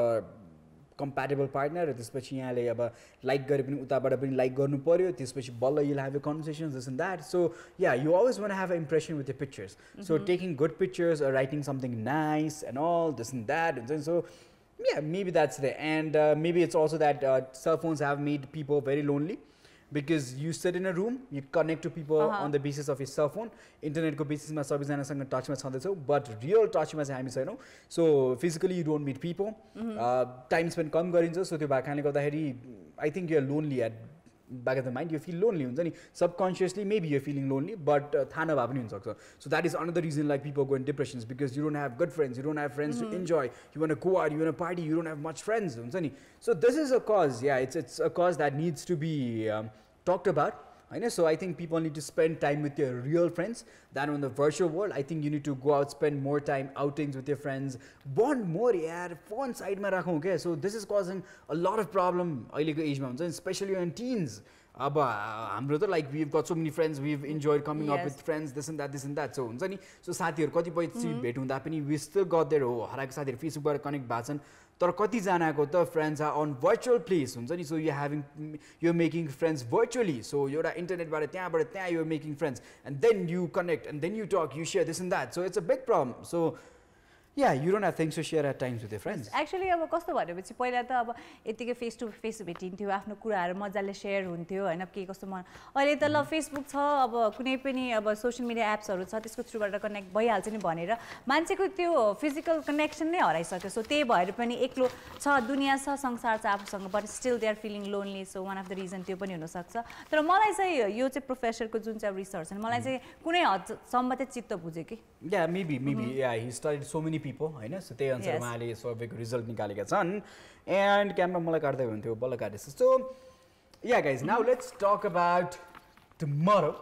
compatible partner र त्यसपछि यहाँले अब like गरे पनि उताबाट पनि लाइक गर्नु पर्यो त्यसपछि बल्ल you'll have your conversations this and that so yeah you always want to have an impression with your pictures so taking good pictures or writing something nice and all this and that and so Yeah, maybe that's there. And maybe it's also that cell phones have made people very lonely. Because you sit in a room, you connect to people on the basis of your cell phone. Internet ko basis ma sabaijanasanga touch ma chhaँदैछौ, but real touch ma चाहिँ हामी छैनौं. So physically you don't meet people. Time spent कम गरिन्छ, so त्यो भएको कारणले गर्दाखेरि I think you're lonely at back of the mind. You feel lonely हुन्छ नि. Subconsciously maybe you're feeling lonely, but थाहा नभए पनि हुन सक्छ. So that is another reason like people go in depressions, because you don't have good friends, you don't have friends to enjoy. You want to go out, you want to party, you don't have much friends हुन्छ नि. So this is a cause. Yeah, it's a cause that needs to be talked about. So I think people need to spend time with their real friends than on the virtual world. I think you need to go out, spend more time outings with your friends, bond more. Yeah, phone side ma rakhau ke. So this is causing a lot of problem ahileको age ma हुन्छ, especially in teens. हाम्रो त like we've got so many friends, we've enjoyed coming up with friends, this and that. So हुन्छ नि. So साथीहरु कतिपय भेट हुँदा पनि we still got there. हराएको साथीहरु Facebook बाट कनेक्ट भएको छन्. तर कति जनाको त friends are on virtual place हुन्छ नि. So you're making friends virtually. So एउटा internet बाट त्यहाँ you're making friends, and then you connect, and then you talk, you share this and that. So it's a big problem. So yeah, you don't have things to share at times with your friends. Actually अब कस्तो भनेपछि पहिला त अब यतिकै face to face भेटिन्थ्यो, आफ्नो कुराहरु मजाले शेयर हुन्थ्यो हैन, के कस्तो मन. अहिले त ल फेसबुक छ, अब कुनै पनि अब सोशल मिडिया एप्सहरु छ, त्यसको थ्रुबाट कनेक्ट भइहाल्छ नि भनेर मान्छेको त्यो फिजिकल कनेक्सन नै हराइसक्यो. सो त्यही भएर पनि एक्लो छ, दुनिया छ, संसार छ आफूसँग, but still they are feeling lonely. So one of the reason त्यो पनि हुन सक्छ. तर मलाई चाहिँ यो चाहिँ प्रोफेसरको जुन चाहिँ रिसर्च छ, मलाई चाहिँ कुनै हदसम्म चाहिँ चित्त बुझ्यो कि. Yeah, maybe yeah, he studied so many people, हैन. सो त्यही अनुसार उहाँले सर्वेको रिजल्ट निकालेका छन्. एन्ड क्यामेरा मलाई काट्दै हुन्थ्यो, बल्ल काटेछ. So yeah guys, now let's talk about tomorrow,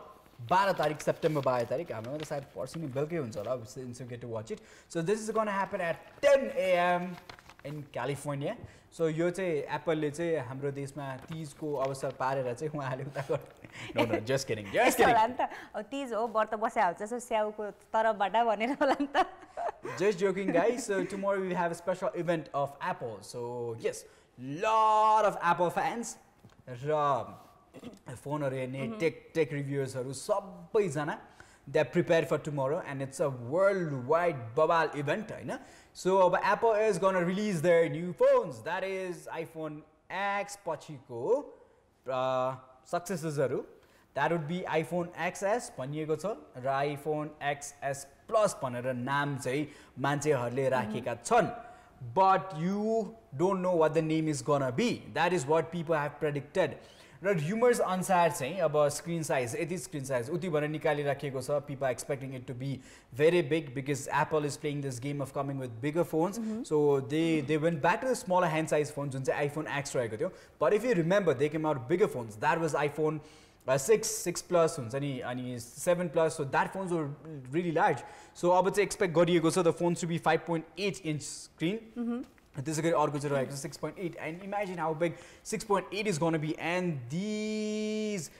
12 तारिक, September 12 तारिक. हामीमा त सायद पर्सि नै बेलुकै हुन्छ होला, since you get to watch it. So this is going to happen at 10 AM in California. So यो चाहिँ एप्पलले चाहिँ हाम्रो देशमा तीजको अवसर पारेर चाहिँ उहाँले उता गर्नु. No, just kidding. Just kidding. अब तीज हो, व्रत बस्या हुन्छ, सो स्याउको तरफबाट भनेर होला नि त. Just joking guys. So tomorrow we have a special event of Apple. So yes, lot of Apple fans र फोनहरु हेर्ने टेक रिभ्युअर्सहरु सबैजना they are prepared for tomorrow, and it's a worldwide babal event, हैन. So Apple is going to release their new phones, that is iPhone X पछिको successors, that would be iPhone XS भनिएको छ र iPhone XS Plus भनेर नाम चाहिँ मान्छेहरुले राखेका छन्. But you don't know what the name is gonna be. That is what people have predicted. र rumors अनुसार चाहिँ अब screen size, यति screen size उति भनेर निकालिराखेको छ. People are expecting it to be very big because Apple is playing this game of coming with bigger phones. So they went back to the smaller hand size phones जुन चाहिँ iPhone X रहेको थियो. But if you remember, they came out with bigger phones. That was iPhone 6 plus हुन्छ नि, अनि 7 plus. So that phones were really large. So अब चाहिँ expect गरिएको छ the phones to be 5.8 inch screen. त्यसै गरी अर्को चाहिँ रहेको छ 6.8, and imagine how big 6.8 is going to be, and these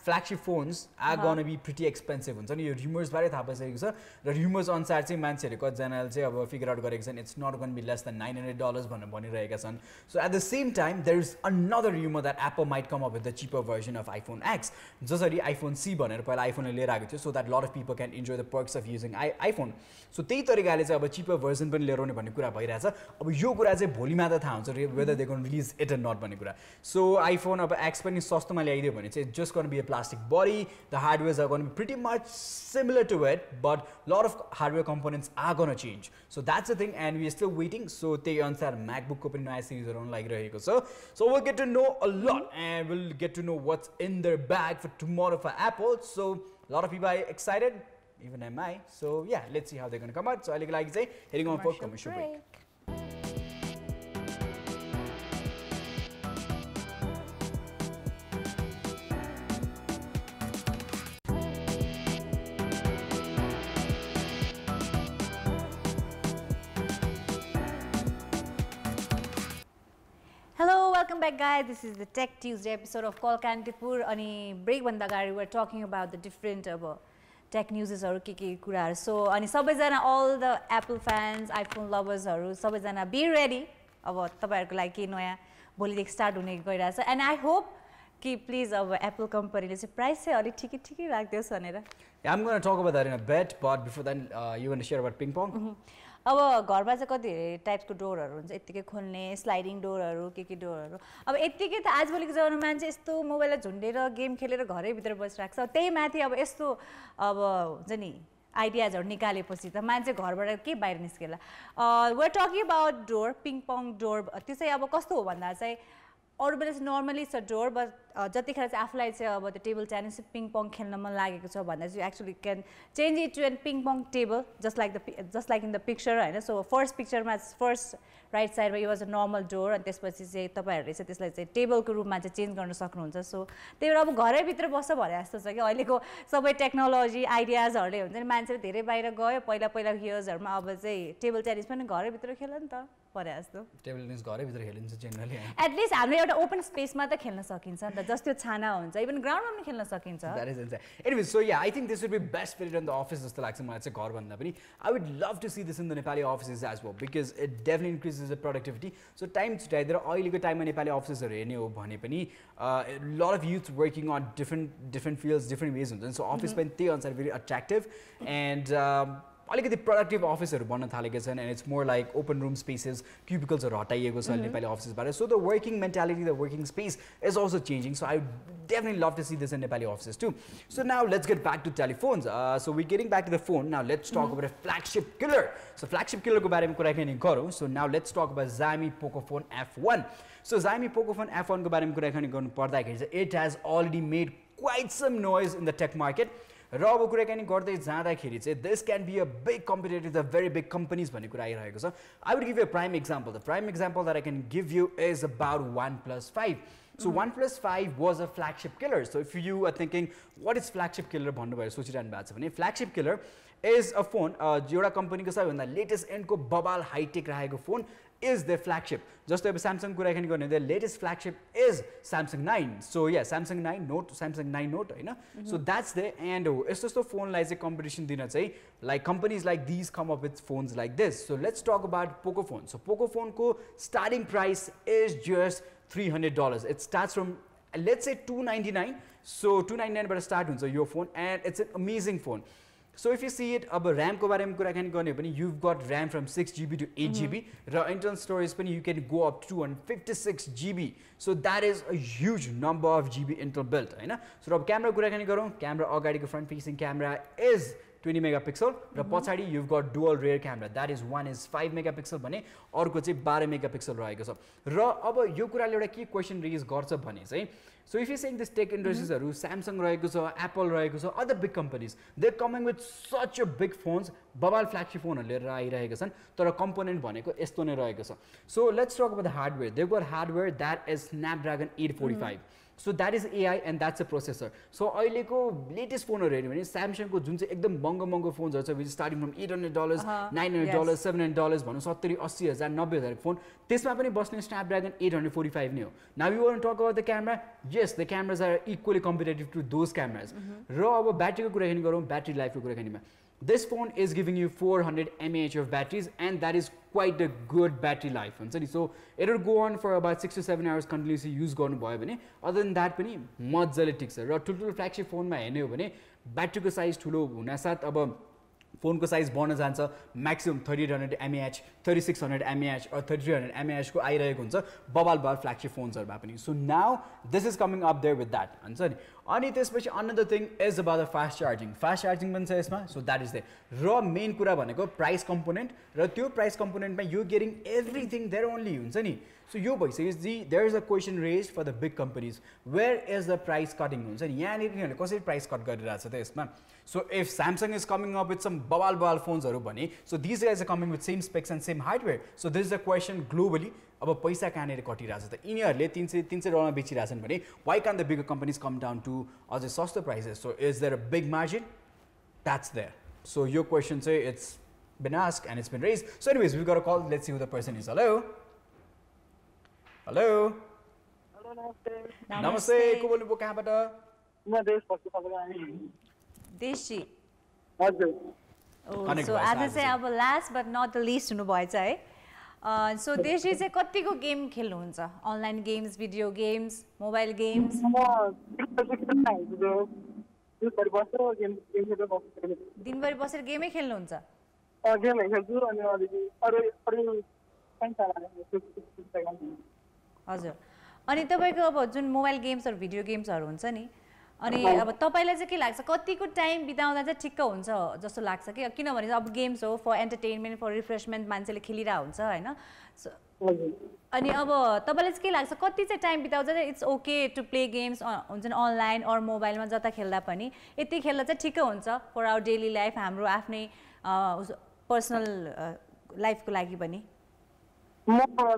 flagship phones are going to be pretty expensive हुन्छ नि. यो rumors बारे थाहा पाइसकेको छ र rumors अनुसार चाहिँ मान्छेहरु कतिजनाले चाहिँ अब फिगर आउट गरेको छन्, it's not going to be less than $900 भनेर भनिरहेका छन्. So at the same time there is another rumor that Apple might come up with the cheaper version of iPhone X, जसरी iPhone C भनेर पहिला iPhone ले लिएर आएको थियो, so that a lot of people can enjoy the perks of using iPhone. So त्यही तरिकाले चाहिँ अब cheaper version पनि लिएर आउने भन्ने कुरा भइरहेछ. अब यो कुरा चाहिँ भोलि मात्र थाहा हुन्छ whether they going to release it or not भन्ने कुरा. So iPhone अब X पनि सस्तोमा ल्याइदियो भने चाहिँ just going to be a plastic body. The hardwares are going to be pretty much similar to it, but a lot of hardware components are going to change. So that's the thing, and we are still waiting. So त्यही अनुसार MacBook को पनि नयाँ सिरिजहरु आउन लागिरहेको छ. So we'll get to know a lot, and we'll get to know what's in their bag for tomorrow for Apple. So a lot of people are excited, even am I. So yeah, let's see how they're going to come out. So I'll like say heading on for commercial break. Hello, welcome back guys. This is the Tech Tuesday episode of Call Kantipur. Ani break banda gari we are talking about the different tech news haru ke kuraharu. So ani sabaijana, all the Apple fans, iPhone lovers haru sabaijana be ready. Aba tapaihharuko लागि के नयाँ भोलिदेखि start हुने गइरहेछ, and I hope कि please अब Apple company ले चाहिँ प्राइस चाहिँ अलि ठिकै राख्दियोस् भनेर. I'm going to talk about that in a bit, but before that you want to share about ping pong? अब घरमा चाहिँ कति टाइप्सको डोरहरू हुन्छ यत्तिकै खोल्ने स्लाइडिङ डोरहरू के डोरहरू अब यत्तिकै त आजभोलिको जमानामा मान्छे यस्तो मोबाइललाई झुन्डेर गेम खेलेर घरैभित्र बसिरहेको छ त्यही माथि अब यस्तो अब हुन्छ नि आइडियाजहरू निकालेपछि त मान्छे घरबाट के बाहिर निस्केला we're talking about door ping pong door त्यो चाहिँ अब कस्तो हो भन्दा चाहिँ अरू बेला चाहिँ नर्मली छ डोर बट जतिखेर चाहिँ आफूलाई चाहिँ अब त्यो टेबल टेनिस पिङ पङ खेल्न मन लागेको छ भन्दा चाहिँ actually can change it to an ping pong table just like in the picture होइन सो फर्स्ट पिक्चरमा फर्स्ट राइट साइडमा यो वाज अ नर्मल डोर अनि त्यसपछि चाहिँ तपाईँहरूले चाहिँ त्यसलाई चाहिँ टेबलको रूपमा चाहिँ चेन्ज गर्न सक्नुहुन्छ सो त्यही भएर अब घरैभित्र बस्छ भने जस्तो छ कि अहिलेको सबै टेक्नोलोजी आइडियाजहरूले हुन्छ नि मान्छेले धेरै बाहिर गयो पहिला इयर्सहरूमा अब चाहिँ टेबल टेनिस पनि घरैभित्र खेल नि त परे जस्तो टेबल टेनिस घरैभित्र खेलिन्छ जेनरली एटलिस्ट हामीले एउटा ओपन स्पेसमा त खेल्न सकिन्छ नि त जस्तो छाना हुन्छ इभन ग्राउन्डमा पनि खेल्न सकिन्छ that is inside anyway so yeah I think this would be best fit in the office जस्तो लाग्छ मलाई चाहिँ घर भन्दा पनि I would love to see this in the Nepali offices as well because it definitely increases the productivity so time छुट्याइदिएर अहिलेको टाइममा नेपाली अफिसेसहरू हेर्ने हो भने पनि lot of youth working on different fields different ways हुन्छ सो अफिस पनि त्यही अनुसार भेरी अट्र्याक्टिभ एन्ड अलिकति प्रोडक्टिभ अफिसहरू बन्न थालेका छन् and it's more like open room spaces क्युबिकल्सहरू हटाइएको छ नेपाली अफिसेसबाट so the working mentality the working space is also changing so I definitely love to see this in Nepali offices too. So now let's get back to telephones. So we're getting back to the phone. Now let's talk about a flagship killer. So flagship killer ko bare mein kura garne garo. So now let's talk about Xiaomi Pocophone F1. So Xiaomi Pocophone F1 ko bare mein kura garnu parदाखेरि it has already made quite some noise in the tech market. र अब कुराकानी गर्दै जाँदाखेरि चाहिँ this can be a big competitor to the very big companies भन्ने कुरा आइरहेको छ. I would give you a prime example. The prime example that I can give you is about OnePlus 5. So OnePlus 5 was a flagship killer. So if you are thinking what is flagship killer भन्नुभयो सोचिरहनु भएको छ भने flagship killer is a phone एउटा कम्पनीको सबैभन्दा latest एन्डको बबाल hi tech रहेको phone is their flagship. जस्तो अब Samsung कुराकानी गर्ने the latest flagship is Samsung 9. So yeah, Samsung 9 Note, Samsung 9 Note हैन. So that's there and यस्तो फोनलाई चाहिँ कम्पिटिसन दिन चाहिँ like companies like these come up with phones like this. So let's talk about Pocophone. So Pocophone को starting price is just $300. It starts from let's say $299. So $299 बाट start हुन्छ यो phone and it's an amazing phone. So if you see it, अब RAM को बारेमा कुराकानी गर्ने हो भने you've got RAM from 6GB to 8GB र internal storage पनि you can go up to 256GB. So that is a huge number of GB internal built हैन. So अब क्यामेरा कुराकानी गरौँ क्यामेरा अगाडिको front facing camera is 20 megapixel र पछाडी you've got dual rear camera that is one is 5 megapixel भने अर्को चाहिँ 12 megapixel रहेको छ र अब यो कुराले एउटा के क्वेशन रेज गर्छ भने चाहिँ so if you saying this tech industries हरु Samsung रहेको छ Apple रहेको छ other big companies they're coming with such a big phones बबाल फ्ल्यागशिप फोनहरु लिएर आइरहेका छन् तर कम्पोनेन्ट भनेको यस्तो नै रहेको छ so let's talk about the hardware they've got hardware that is Snapdragon 845 So that is AI and that's a processor. So अहिलेको latest फोनहरु हेर्नु भने Samsung को जुन चाहिँ एकदम महँगो फोनहरु छ which is starting from $800, $900, $700 भनौं 70, 80 हजार 90 हजार फोन त्यसमा पनि बस्ने Snapdragon 845 नै हो. Now you want to talk about the camera? Yes, the cameras are equally competitive to those cameras. र अब ब्याट्रीको कुराकानी गरौँ ब्याट्री लाइफको कुराकानीमा This phone is giving you 400 mAh of batteries and that is quite a good battery life. So it will go on for about 6 to 7 hours continuously use गर्नु भयो भने other than that पनि मज्जाले टिक्छ र ठुल्ठुलो फ्ल्यागशिप फोनमा हेर्ने हो भने ब्याट्रीको साइज ठुलो हुनासाथ अब फोनको साइज बढ्न जान्छ maximum 3800 mAh 3600 mAh or 3300 mAh को आइरहेको हुन्छ बबाल फ्ल्यागशिप फोन्सहरुमा पनि so now this is coming up there with that हुन्छ नि अनि त्यसपछि another thing is about the fast charging पनि छ यसमा सो दैट इज देयर र मेन कुरा भनेको प्राइस कम्पोनेन्ट र त्यो प्राइस कम्पोनेन्टमा you getting everything there only हुन्छ नि सो यो भइसकेपछि there is a question raise for the big companies where is the price cutting हुन्छ नि यहाँनिर यिनीहरूले कसरी प्राइस कट गरिरहेछ त यसमा so if Samsung is coming up with some बबाल फोन्सहरु भने so this guys are coming with same specs and same hardware so this is a question globally अब पैसा कहाँनिर कटिरहेछ त यिनीहरूले 300 डलरमा बेचिरहेछन् भने why can't the bigger companies come down to अझै सस्तो prices so is there a big margin that's there so यो question चाहिँ it's been asked and it's been raised so anyways we got a call let's see who the person is hello नमस्ते को बोल्नुभयो कहाँबाट म देशजी हजुर so आज चाहिँ अब last but not the least हुनुभएछ है सो देशजी चाहिँ कतिको गेम खेल्नुहुन्छ online games video games mobile games दिनभरि बसेर गेमै खेल्नुहुन्छ गेमहरू खेल्छु अनि अलिकति अरू अरू हजुर अनि तपाईँको अब जुन मोबाइल गेम्सहरू भिडियो गेम्सहरू हुन्छ नि अनि अब तपाईँलाई चाहिँ के लाग्छ कतिको टाइम बिताउँदा चाहिँ ठिक्क हुन्छ जस्तो लाग्छ कि किनभने अब गेम्स हो फर एन्टरटेनमेन्ट फर रिफ्रेसमेन्ट मान्छेले खेलिरहेको हुन्छ होइन अनि अब तपाईँलाई चाहिँ के लाग्छ कति चाहिँ टाइम बिताउँदा चाहिँ it's okay to play games हुन्छ नि अनलाइन अर मोबाइलमा जता खेल्दा पनि यति खेल्दा चाहिँ ठिक्क हुन्छ फर आवर डेली लाइफ हाम्रो आफ्नै पर्सनल लाइफको लागि पनि म अरू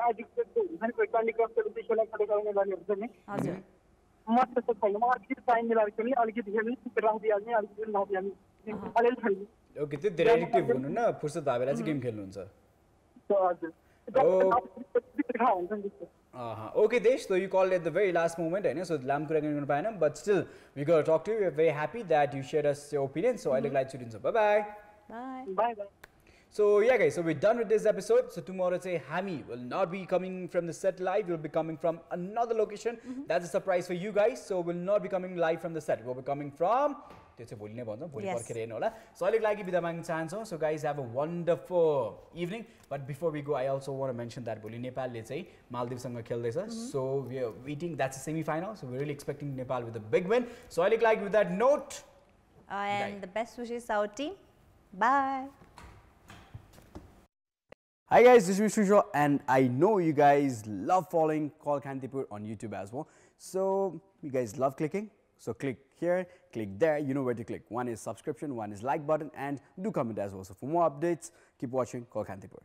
एडिक्टेड हुन्छ नि कोही क्यान्डी क्रसहरू त्यसलाई खेलेर गर्ने हुन्छ नि हजुर म त्यस्तो छैन म अलिकति टाइम मिलाएर खेल्ने अलिकति खेल्ने राखिदिइहाल्ने अलिकति नदिइहाल्ने अलिअलि खेल्ने ओके त्यो धेरै एडिक्टिभ हुनु न फुर्सद भयो बेला चाहिँ गेम खेल्नुहुन्छ Okay, Desh, so you called at the very last moment, I know, so lam kura garnu paena, but still we got to talk to you. We're very happy that you shared us your opinion. So I'd like to do so. Bye bye. Bye. Bye bye. So yeah, guys, so we're done with this episode. So tomorrow, say Hami will not be coming from the set live. We'll be coming from another location. That's a surprise for you guys. So we'll not be coming live from the set. We'll be coming from. Yes. So so guys, have a wonderful evening. But before we go, I also want to mention that Nepal Maldives so we are waiting. That's a semi-final. So we're really expecting Nepal with a big win. So I like with that note. And the best wishes to our team. Bye. Hi guys, this is Shrijal and I know you guys love following Call Kantipur on YouTube as well. So you guys love clicking. So click here, click there, you know where to click. One is subscription, one is like button, and do comment as well. So for more updates, keep watching Call Kantipur.